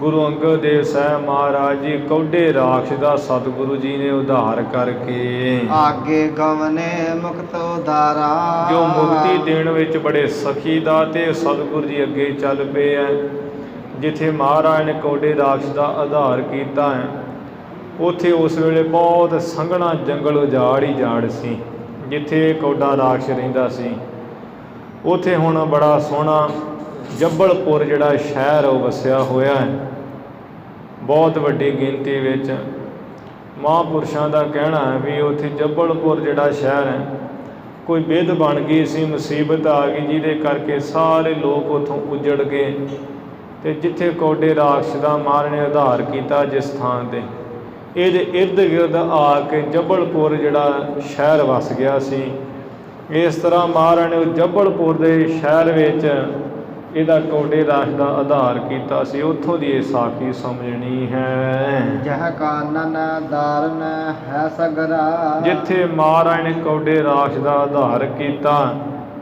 ਗੁਰੂ ਅੰਗਦ ਦੇਵ ਸਾਹਿਬ ਮਹਾਰਾਜ ਜੀ ਕੌਡੇ ਰਾਖਸ਼ ਦਾ ਸਤਿਗੁਰੂ ਜੀ ਨੇ ਉਧਾਰ ਕਰਕੇ ਆਗੇ ਗਵਨੇ ਮੁਕਤ ਉਧਾਰਾ। ਜੋ ਮੁਕਤੀ ਦੇਣ ਵਿੱਚ ਬੜੇ ਸਖੀ ਦਾ ਤੇ ਸਤਿਗੁਰੂ ਜੀ ਅੱਗੇ ਚੱਲ ਪਏ ਹੈ। ਜਿੱਥੇ ਮਹਾਰਾਜ ਨੇ ਕੌਡੇ ਰਾਖਸ਼ ਦਾ ਆਧਾਰ ਕੀਤਾ ਹੈ, ਉੱਥੇ ਉਸ ਵੇਲੇ ਬਹੁਤ ਸੰਘਣਾ ਜੰਗਲ ਉਜਾੜ ਹੀ ਜਾੜ ਸੀ। ਜਿੱਥੇ ਕੌਡਾ ਰਾਖਸ਼ ਰਹਿੰਦਾ ਸੀ ਉੱਥੇ ਹੁਣ ਬੜਾ ਸੋਹਣਾ ਜੱਬਲਪੁਰ ਜਿਹੜਾ ਸ਼ਹਿਰ ਉਹ ਵਸਿਆ ਹੋਇਆ ਹੈ। ਬਹੁਤ ਵੱਡੀ ਗਿਣਤੀ ਵਿੱਚ ਮਹਾਂਪੁਰਸ਼ਾਂ ਦਾ ਕਹਿਣਾ ਹੈ ਵੀ ਉੱਥੇ ਜੱਬਲਪੁਰ ਜਿਹੜਾ ਸ਼ਹਿਰ ਹੈ, ਕੋਈ ਬਿਧ ਬਣ ਗਈ ਸੀ, ਮੁਸੀਬਤ ਆ ਗਈ ਜਿਹਦੇ ਕਰਕੇ ਸਾਰੇ ਲੋਕ ਉੱਥੋਂ ਉੱਜੜ ਗਏ। ਅਤੇ ਜਿੱਥੇ ਕੌਡੇ ਰਾਖਸ਼ ਦਾ ਮਹਾਰਾਜ ਨੇ ਆਧਾਰ ਕੀਤਾ ਜਿਸ ਥਾਂ 'ਤੇ, ਇਹਦੇ ਇਰਦ ਗਿਰਦ ਆ ਕੇ ਜੱਬਲਪੁਰ ਜਿਹੜਾ ਸ਼ਹਿਰ ਵਸ ਗਿਆ ਸੀ। ਇਸ ਤਰ੍ਹਾਂ ਮਹਾਰਾਜ ਨੇ ਜੱਬਲਪੁਰ ਦੇ ਸ਼ਹਿਰ ਵਿੱਚ ਇਹਦਾ ਕੌਡੇ ਰਾਖਸ਼ ਦਾ ਆਧਾਰ ਕੀਤਾ ਸੀ। ਉੱਥੋਂ ਦੀ ਇਹ ਸਾਖੀ ਸਮਝਣੀ ਹੈ। ਜਹ ਕਾਨਨ ਦਾਰਨ ਹੈ ਸਗਰਾ। ਜਿੱਥੇ ਮਹਾਰਾਜ ਨੇ ਕੌਡੇ ਰਾਖਸ਼ ਦਾ ਆਧਾਰ ਕੀਤਾ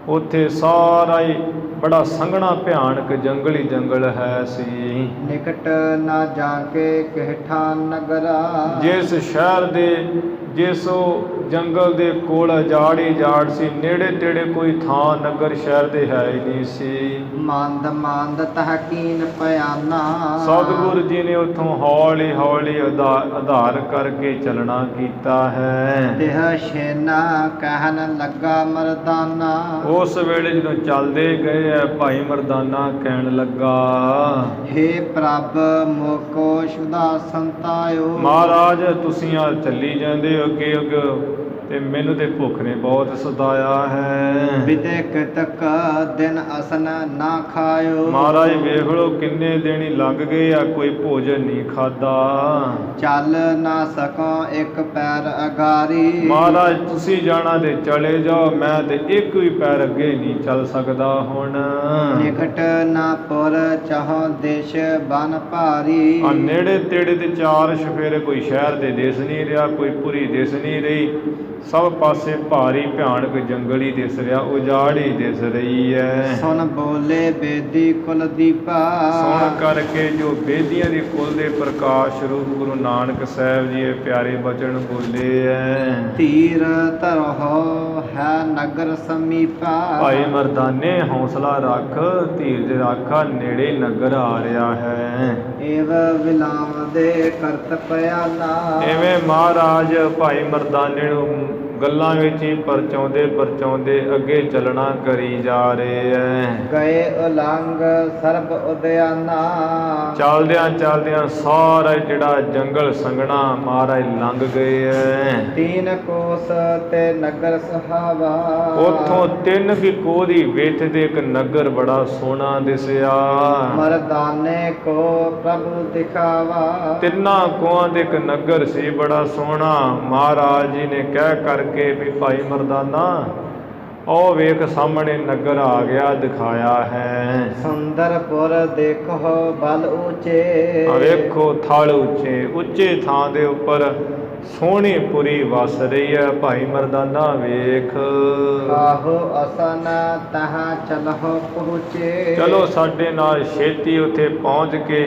ਉੱਥੇ ਸਾਰਾ ਹੀ ਬੜਾ ਸੰਘਣਾ ਭਿਆਨਕ ਜੰਗਲ ਹੀ ਜੰਗਲ ਹੈ ਸੀ। ਨਿਕਟ ਨਾ ਜਾ ਕੇ ਕਿਹਠਾ ਨਗਰਾ। ਜਿਸ ਸ਼ਹਿਰ ਦੇ ਜਿਸ ਉਹ ਜੰਗਲ ਦੇ ਕੋਲ ਉਜਾੜ ਹੀ ਉਜਾੜ ਸੀ, ਨੇੜੇ ਤੇੜੇ ਕੋਈ ਥਾਂ ਨਗਰ ਸ਼ਹਿਰ ਦੇ ਹੈ ਹੀ ਨਹੀਂ ਸੀ। ਮੰਦ ਮੰਦ ਤਹਕੀਨ ਪਿਆਨਾ। ਸਤਿਗੁਰੂ ਜੀ ਨੇ ਉੱਥੋਂ ਹੌਲੀ ਹੌਲੀ ਆਧਾਰ ਕਰਕੇ ਚੱਲਣਾ ਕੀਤਾ ਹੈ। ਤਿਹ ਛੇਨਾ ਕਹਿਣ ਲੱਗਾ ਮਰਦਾਨਾ। ਉਸ ਵੇਲੇ ਜਦੋਂ ਚੱਲਦੇ ਗਏ ਹੈ, ਭਾਈ ਮਰਦਾਨਾ ਕਹਿਣ ਲੱਗਾ, ਹੇ ਪ੍ਰਭ ਮੋਕੋ ਸ਼ੁਦਾ ਸੰਤਾਇਓ। ਮਹਾਰਾਜ ਤੁਸੀਂ ਆ ਚੱਲੀ ਜਾਂਦੇ ਹੋ ਅੱਗੇ ਅੱਗੇ, ਤੇ ਮੈਨੂੰ ਤੇ ਭੁੱਖ ਨੇ ਬਹੁਤ ਸਤਾਇਆ ਹੈ। ਵਿਦਿਕ ਤਕ ਦਿਨ ਅਸਨ ਨਾ ਖਾਇਓ। ਮਹਾਰਾਜ ਵੇਖ ਲਓ ਕਿੰਨੇ ਦਿਨ ਹੀ ਲੰਘ ਗਏ ਆ, ਕੋਈ ਭੋਜਨ ਨਹੀਂ ਖਾਧਾ। ਚੱਲ ਨਾ ਸਕੋ ਇੱਕ ਪੈਰ ਅਗਾਰੀ। ਮਹਾਰਾਜ ਤੁਸੀਂ ਜਾਣਾ ਤੇ ਚਲੇ ਜਾਓ, ਮੈਂ ਤੇ ਇੱਕ ਵੀ ਪੈਰ ਅੱਗੇ ਨਹੀਂ ਚੱਲ ਸਕਦਾ ਹੁਣ। ਨਿਕਟ ਨਾ ਪੁਰ ਚਾਹੋ ਦੇਸ਼ ਬਨ ਭਾਰੀ। ਆ ਨੇੜੇ ਤੇੜੇ ਤੇ ਚਾਰ ਚੁਫੇਰੇ ਕੋਈ ਸ਼ਹਿਰ ਦੇ ਦਿਸ ਨਹੀਂ ਰਿਹਾ, ਕੋਈ ਪੁਰੀ ਦਿਸ ਨਹੀਂ ਰਹੀ, ਸਭ ਪਾਸੇ ਭਾਰੀ ਭਿਆਨਕ ਜੰਗਲ ਹੀ ਦਿਸ ਰਿਹਾ, ਉਜਾੜ ਹੀ ਦਿਸ ਰਹੀ ਹੈ। ਸੁਣ ਬੋਲੇ ਬੇਦੀ ਕੁਲ ਦੀਪਾ। ਸੁਣ ਕਰਕੇ ਜੋ ਬੇਦੀਆਂ ਦੀ ਕੁਲ ਦੇ ਪ੍ਰਕਾਸ਼ ਰੂਪ ਗੁਰੂ ਨਾਨਕ ਸਾਹਿਬ ਜੀ ਇਹ ਪਿਆਰੇ ਬਚਨ ਬੋਲੇ ਹੈ। ਧੀਰ ਧਰੋ ਹੈ ਨਗਰ ਸਮੀਪਾ। ਭਾਈ ਮਰਦਾਨੇ ਹੌਸਲਾ ਰੱਖ, ਧੀਰਜ ਰੱਖ, ਨੇੜੇ ਨਗਰ ਆ ਰਿਹਾ ਹੈ। ਏਵ ਵਿਲਾਮ ਦੇ ਕਰਤ ਪਿਆਲਾ। ਐਵੇਂ ਮਹਾਰਾਜ ਭਾਈ ਮਰਦਾਨੇ ਨੂੰ ਗੱਲਾਂ ਵਿੱਚ ਹੀ ਪਰਚਾਉਂਦੇ ਅੱਗੇ ਚੱਲਣਾ ਕਰੀ ਜਾ ਰਹੇ ਹੈ। ਗਏ ਉਲੰਘ ਸਰਬ ਉਦਿਆਨਾ। ਚੱਲਦਿਆਂ ਸਾਰਾ ਜਿਹੜਾ ਜੰਗਲ ਸੰਘਣਾ ਮਹਾਰਾਜ ਲੰਘ ਗਏ ਹੈ। ਤੀਨ ਕੋਸ ਤੇ ਨਗਰ ਸੁਹਾਵਾ। ਉੱਥੋਂ 3 ਕਿ ਕੋਹ ਦੀ ਵਿੱਥ ਦੇ ਇੱਕ ਨਗਰ ਬੜਾ ਸੋਹਣਾ ਦਿਸਿਆ। ਮਰਦਾਨੇ ਕੋ ਪ੍ਰਭੂ ਦਿਖਾਵਾ। 3 ਕੋਹਾਂ ਦੇ ਇੱਕ ਨਗਰ ਸੀ ਬੜਾ ਸੋਹਣਾ। ਮਹਾਰਾਜ ਜੀ ਨੇ ਕਹਿ ਕਰਕੇ ਵੀ ਭਾਈ ਮਰਦਾਨਾ ਉਹ ਵੇਖ ਸਾਹਮਣੇ ਨਗਰ ਆ ਗਿਆ, ਦਿਖਾਇਆ ਹੈ। ਸੁੰਦਰਪੁਰ ਦੇਖੋ ਬਲ ਊਚੇ। ਆ ਵੇਖੋ ਥਲ ਉੱਚੇ, ਉੱਚੇ ਥਾਂ ਦੇ ਉੱਪਰ ਸੋਹਣੀ ਪੁਰੀ ਵਸ ਰਹੀ ਹੈ। ਭਾਈ ਮਰਦਾਨਾ ਵੇਖ, ਕਾਹੋ ਅਸਨ ਤਹਾਂ ਚਲਹੁ ਪਹੁੰਚੇ। ਚਲੋ ਸਾਡੇ ਨਾਲ ਛੇਤੀ ਉੱਥੇ ਪਹੁੰਚ ਕੇ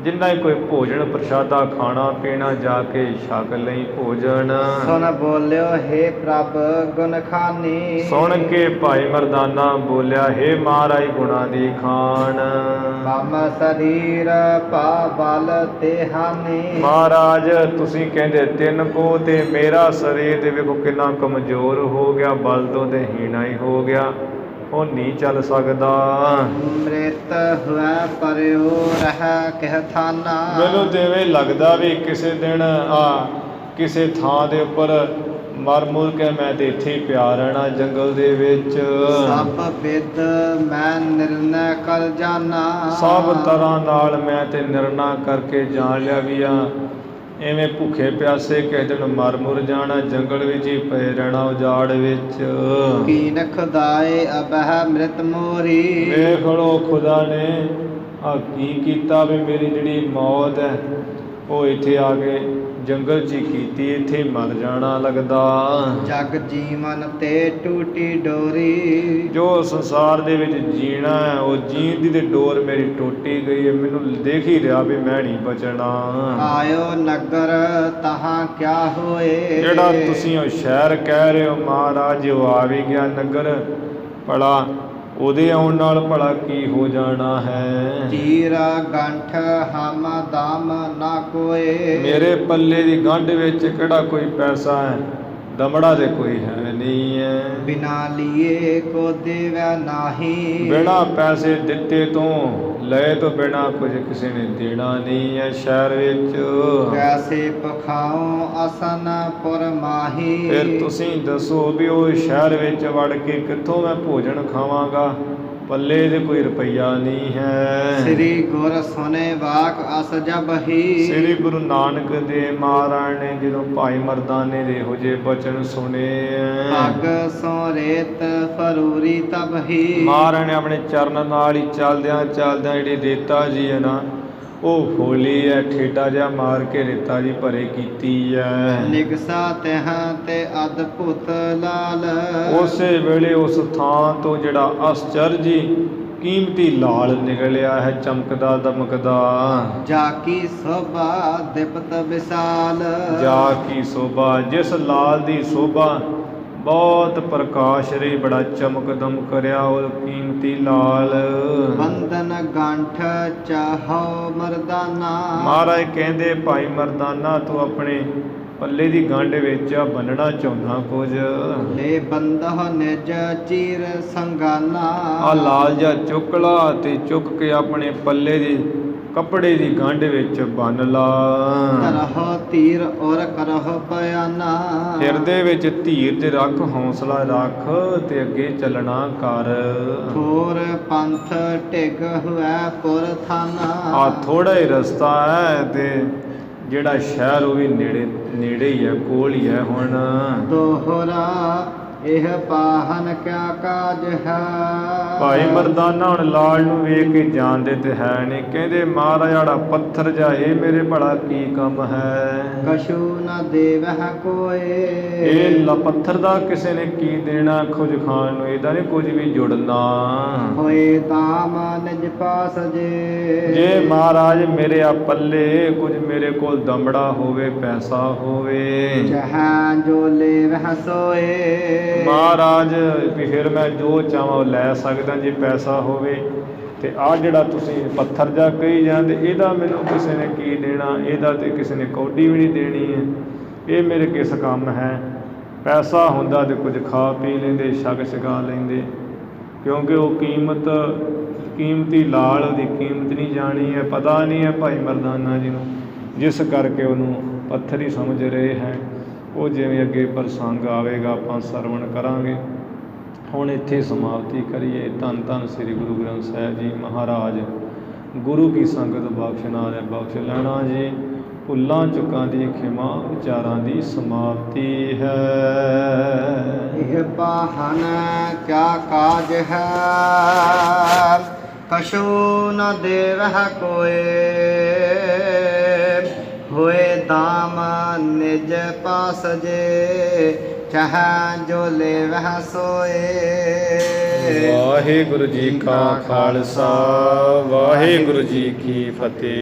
ਜਿੰਨਾ ਹੀ ਕੋਈ ਭੋਜਨ ਪ੍ਰਸ਼ਾਦਾ ਖਾਣਾ ਪੀਣਾ ਜਾ ਕੇ ਛਕ ਲਈ ਭੋਜਨ। ਸੁਨ ਬੋਲਿਓ ਹੇ ਪ੍ਰਭ ਗੁਣ ਖਾਨੀ। ਸੁਣ ਕੇ ਭਾਈ ਮਰਦਾਨਾ ਬੋਲਿਆ, ਹੇ ਮਹਾਰਾਜ ਗੁਣਾ ਦੀ ਖਾਨ। ਮਮ ਸਰੀਰ ਪਾ ਬਲ ਤੇ ਹਾਨੀ। ਮਹਾਰਾਜ ਤੁਸੀਂ ਕਹਿੰਦੇ ਤਿੰਨ ਕੋ, ਤੇ ਮੇਰਾ ਸਰੀਰ ਦੇ ਵੇਖੋ ਕਿੰਨਾ ਕਮਜ਼ੋਰ ਹੋ ਗਿਆ, ਬਲ ਤੋਂ ਤੇ ਹੀਣਾ ਹੀ ਹੋ ਗਿਆ, ਉਹ ਨਹੀਂ ਚੱਲ ਸਕਦਾ। ਮ੍ਰਿਤ ਹੋਇ ਪਰਿਓ ਰਹਿ ਕਹਿ ਥਾਨਾ। ਮੈਨੂੰ ਤੇ ਇਵੇਂ ਲੱਗਦਾ ਵੀ ਕਿਸੇ ਦਿਨ ਕਿਸੇ ਥਾਂ ਦੇ ਉੱਪਰ ਮਰ ਮੁਰ ਕੇ ਮੈਂ ਤੇ ਇੱਥੇ ਹੀ ਪਿਆ ਰਹਿਣਾ ਜੰਗਲ ਦੇ ਵਿੱਚ। ਸਭ ਬਿਦ ਮੈਂ ਨਿਰਣੈ ਕਰ ਜਾਣਾ। ਸਭ ਤਰ੍ਹਾਂ ਨਾਲ ਮੈਂ ਤੇ ਨਿਰਣਾ ਕਰਕੇ ਜਾਣ ਲਿਆ ਵੀ ਐਵੇਂ ਭੁੱਖੇ ਪਿਆਸੇ ਕਿਸੇ ਦਿਨ ਮਰ ਮੁਰ ਜਾਣਾ, ਜੰਗਲ ਵਿੱਚ ਹੀ ਪਏ ਰਹਿਣਾ ਉਜਾੜ ਵਿੱਚ। ਕੀਨ ਖੁਦਾਏ ਅਬਹਿ ਮ੍ਰਿਤ ਮੋਰੀ। ਵੇਖ ਲੋ ਖੁਦਾ ਨੇ ਕੀ ਕੀਤਾ ਵੀ ਮੇਰੀ ਜਿਹੜੀ ਮੌਤ ਹੈ ਉਹ ਇੱਥੇ ਆ ਕੇ ਜੰਗਲ 'ਚ ਹੀ ਕੀਤੀ, ਇੱਥੇ ਮਰ ਜਾਣਾ ਲੱਗਦਾ। ਜਗ ਜੀਵਨ ਤੇ ਟੂਟੀ ਡੋਰੀ। ਜੋ ਸੰਸਾਰ ਦੇ ਵਿੱਚ ਜੀਣਾ ਹੈ ਉਹ ਜੀਣ ਦੀ ਤੇ ਡੋਰ ਮੇਰੀ ਟੁੱਟੀ ਗਈ ਹੈ, ਮੈਨੂੰ ਦੇਖ ਹੀ ਰਿਹਾ ਵੀ ਮੈਂ ਨਹੀਂ ਬਚਣਾ। ਆਇਓ ਨਗਰ ਤਹਾਂ ਕਿਆ ਹੋਏ। ਜਿਹੜਾ ਤੁਸੀਂ ਉਹ ਸ਼ਹਿਰ ਕਹਿ ਰਹੇ ਹੋ ਮਹਾਰਾਜ, ਉਹ ਆ ਵੀ ਗਿਆ ਨਗਰ, ਭਲਾ ਉਹਦੇ ਆਉਣ ਨਾਲ ਭਲਾ ਕੀ ਹੋ ਜਾਣਾ ਹੈ। ਚੀਰਾ ਗੰਠ ਹਮ ਦਮ ਨਾ ਕੋਏ। ਮੇਰੇ ਪੱਲੇ ਦੀ ਗੰਢ ਵਿੱਚ ਕਿਹੜਾ ਕੋਈ ਪੈਸਾ ਹੈ, ਦਮੜਾ ਤੇ ਕੋਈ ਹੈ ਨਹੀਂ ਹੈ। ਬਿਨਾ ਲੀਏ ਕੋ ਦੇਵੈ ਨਾਹੀ। ਬਿਨਾ ਪੈਸੇ ਦਿੱਤੇ ਤੋਂ ਲਏ ਤੋਂ ਬਿਨਾ ਕੁਝ ਕਿਸੇ ਨੇ ਦੇਣਾ ਨਹੀਂ ਹੈ ਸ਼ਹਿਰ ਵਿੱਚ। ਕੈਸੇ ਪਖਾਓ ਅਸਨ ਪੁਰ ਮਾਹੀ। ਫਿਰ ਤੁਸੀਂ ਦੱਸੋ ਵੀ ਉਹ ਸ਼ਹਿਰ ਵਿੱਚ ਵੜ ਕੇ ਕਿੱਥੋਂ ਮੈਂ ਭੋਜਨ ਖਾਵਾਂਗਾ, ਪੱਲੇ ਦੇ ਕੋਈ ਰੁਪਈਆ ਨਹੀਂ ਹੈ। ਸ੍ਰੀ ਗੁਰ ਸੁਨੇ ਵਾਕ ਅਸ ਜਬਹੀ। ਸ੍ਰੀ ਗੁਰੂ ਨਾਨਕ ਦੇਵ ਮਹਾਰਾਜ ਨੇ ਜਦੋਂ ਭਾਈ ਮਰਦਾਨੇ ਦੇ ਇਹੋ ਜਿਹੇ ਬਚਨ ਸੁਣੇ, ਪੱਗ ਸੋ ਰੇਤ ਫਰੂਰੀ ਤਬਹੀ। ਮਹਾਰਾਜ ਨੇ ਆਪਣੇ ਚਰਨ ਨਾਲ ਹੀ ਚੱਲਦਿਆਂ ਚੱਲਦਿਆਂ ਜਿਹੜੀ ਰੇਤਾ ਜੀ ਹੈ ਨਾ ਉਹ ਖੋਲੀ ਹੈ, ਠੇਡਾ ਜਿਹਾ ਮਾਰ ਕੇ ਰੇਤਾ ਜੀ ਭਰੇ ਕੀਤੀ ਹੈ। ਨਿਗਸਾ ਤਹਾਂ ਤੇ ਅਦਭੁਤ ਲਾਲ। ਉਸੇ ਵੇਲੇ ਉਸ ਥਾਂ ਤੋਂ ਜਿਹੜਾ ਅਸਚਰਜੀ ਕੀਮਤੀ ਲਾਲ ਨਿਕਲਿਆ ਹੈ, ਚਮਕਦਾ ਦਮਕਦਾ। ਜਾ ਕੀ ਸੋਭਾ ਦਿਪਤ ਵਿਸਾਲ। ਜਾ ਕੀ ਸੋਭਾ, ਜਿਸ ਲਾਲ ਦੀ ਸੋਭਾ ਬਹੁਤ ਪ੍ਰਕਾਸ਼ ਰਹੀ, ਬੜਾ ਚਮਕ ਦਮਕ ਰਿਹਾ ਉਹ ਕੀਮਤੀ ਲਾਲ। ਬੰਧਨ ਗੰਠ ਚਾਹੋ ਮਰਦਾਨਾ। ਮਹਾਰਾਜ ਕਹਿੰਦੇ ਭਾਈ ਮਰਦਾਨਾ ਤੂੰ ਆਪਣੇ ਪੱਲੇ ਦੀ ਗੰਢ ਵਿੱਚ ਬੰਨਣਾ ਚਾਹੁੰਦਾ ਕੁਝ। ਲੈ ਬੰਦਹ ਨਿਜ ਚੀਰ ਸੰਗਾਨਾ। ਆ ਲਾਲ ਜਿਹਾ ਚੁੱਕ ਲਾ ਤੇ ਚੁੱਕ ਕੇ ਆਪਣੇ ਪੱਲੇ ਦੀ ਕੱਪੜੇ ਦੀ ਗੰਢ ਵਿੱਚ ਬੰਨ ਲਾ। ਕਰਹੁ ਤੀਰ ਔਰ ਕਰਹੁ ਬਿਆਨਾ। ਹਿਰਦੇ ਵਿੱਚ ਧੀਰ ਤੇ ਰੱਖ, ਹੌਸਲਾ ਰੱਖ ਤੇ ਅੱਗੇ ਚੱਲਣਾ ਕਰ। ਥੋਰ ਪੰਥ ਢਿਗ ਹੋਇ ਪੁਰ ਥਾਨਾ। ਆ ਥੋੜਾ ਹੀ ਰਸਤਾ ਹੈ ਤੇ ਜਿਹੜਾ ਸ਼ਹਿਰ ਉਹ ਵੀ ਨੇੜੇ ਹੀ ਹੈ, ਕੋਲ ਹੀ ਹੈ। ਹੁਣ ਦੋਹਰਾ ਇਹ ਪਾਹਨ ਕਿਆ ਕਾਜ ਹੈ। ਭਾਈ ਮਰਦਾਨਾ ਹੁਣ ਲਾਲ ਨੂੰ ਵੇਖ ਕੇ ਜਾਣਦੇ ਤੇ ਹੈ ਨਹੀਂ, ਕਹਿੰਦੇ ਮਹਾਰਾਜ ਜਿਹੜਾ ਪੱਥਰ ਜਾ ਇਹ ਮੇਰੇ ਭਲਾ ਕੀ ਕੰਮ ਹੈ। ਕਛੂ ਨ ਦੇਵਹਿ ਕੋਏ। ਇਹ ਪੱਥਰ ਦਾ ਕਿਸੇ ਨੇ ਕੀ ਦੇਣਾ ਕੁਝ ਖਾਣ ਨੂੰ, ਇਹਦਾ ਨਹੀਂ ਕੁਝ ਵੀ ਜੁੜਨਾ। ਹੋਏ ਤਾਮ ਨਿਜ ਪਾਸ ਜੇ। ਜੇ ਮਹਾਰਾਜ ਮੇਰੇ ਆ ਪੱਲੇ ਕੁਝ ਮੇਰੇ ਕੋਲ ਦਮੜਾ ਹੋਵੇ, ਪੈਸਾ ਹੋਵੇ, ਜਹਾਂ ਜੋ ਲੇਵਹਿ ਸੋਏ। ਮਹਾਰਾਜ ਵੀ ਫਿਰ ਮੈਂ ਜੋ ਚਾਹਾਂ ਲੈ ਸਕਦਾ ਜੇ ਪੈਸਾ ਹੋਵੇ। ਤੇ ਆਹ ਜਿਹੜਾ ਤੁਸੀਂ ਪੱਥਰ ਜਾ ਕਹੀ ਜਾਂਦੇ ਇਹਦਾ ਮੈਨੂੰ ਕਿਸੇ ਨੇ ਕੀ ਦੇਣਾ, ਇਹਦਾ ਤੇ ਕਿਸੇ ਨੇ ਕੌਡੀ ਵੀ ਨਹੀਂ ਦੇਣੀ ਹੈ, ਇਹ ਮੇਰੇ ਕਿਸ ਕੰਮ ਹੈ। ਪੈਸਾ ਹੁੰਦਾ ਤੇ ਕੁਝ ਖਾ ਪੀ ਲੈਂਦੇ, ਛਕ ਛਕਾ ਲੈਂਦੇ, ਕਿਉਂਕਿ ਉਹ ਕੀਮਤੀ ਲਾਲ ਉਹਦੀ ਕੀਮਤ ਨਹੀਂ ਜਾਣੀ ਹੈ, ਪਤਾ ਨਹੀਂ ਹੈ ਭਾਈ ਮਰਦਾਨਾ ਜੀ ਨੂੰ, ਜਿਸ ਕਰਕੇ ਉਹਨੂੰ ਪੱਥਰ ਹੀ ਸਮਝ ਰਹੇ ਹੈ। ਉਹ ਜਿਵੇਂ ਅੱਗੇ ਪ੍ਰਸੰਗ ਆਵੇਗਾ ਆਪਾਂ ਸਰਵਣ ਕਰਾਂਗੇ। ਹੁਣ ਇੱਥੇ ਸਮਾਪਤੀ ਕਰੀਏ। ਧੰਨ ਧੰਨ ਸ੍ਰੀ ਗੁਰੂ ਗ੍ਰੰਥ ਸਾਹਿਬ ਜੀ ਮਹਾਰਾਜ। ਗੁਰੂ ਕੀ ਸੰਗਤ ਬਖਸ਼ ਨਾਲੇ ਬਖਸ਼ ਲੈਣਾ ਜੀ। ਭੁੱਲਾਂ ਚੁੱਕਾਂ ਦੀ ਖਿਮਾ ਵਿਚਾਰਾਂ ਦੀ ਸਮਾਪਤੀ ਹੈ। ਇਹ ਪਾਹਨ ਕਿਆ ਕਾਜ ਹੈ, ਕਛੂ ਨ ਦੇਵਹਿ ਕੋਇ। ਹੋਏ ਦਾਮ ਨਿਜ ਪਾਸ ਜੇ, ਚਾਹੈ ਜੋ ਲੇਵਹਿ ਸੋਏ। ਵਾਹਿਗੁਰੂ ਜੀ ਕਾ ਖਾਲਸਾ, ਵਾਹਿਗੁਰੂ ਜੀ ਕੀ ਫਤਿਹ।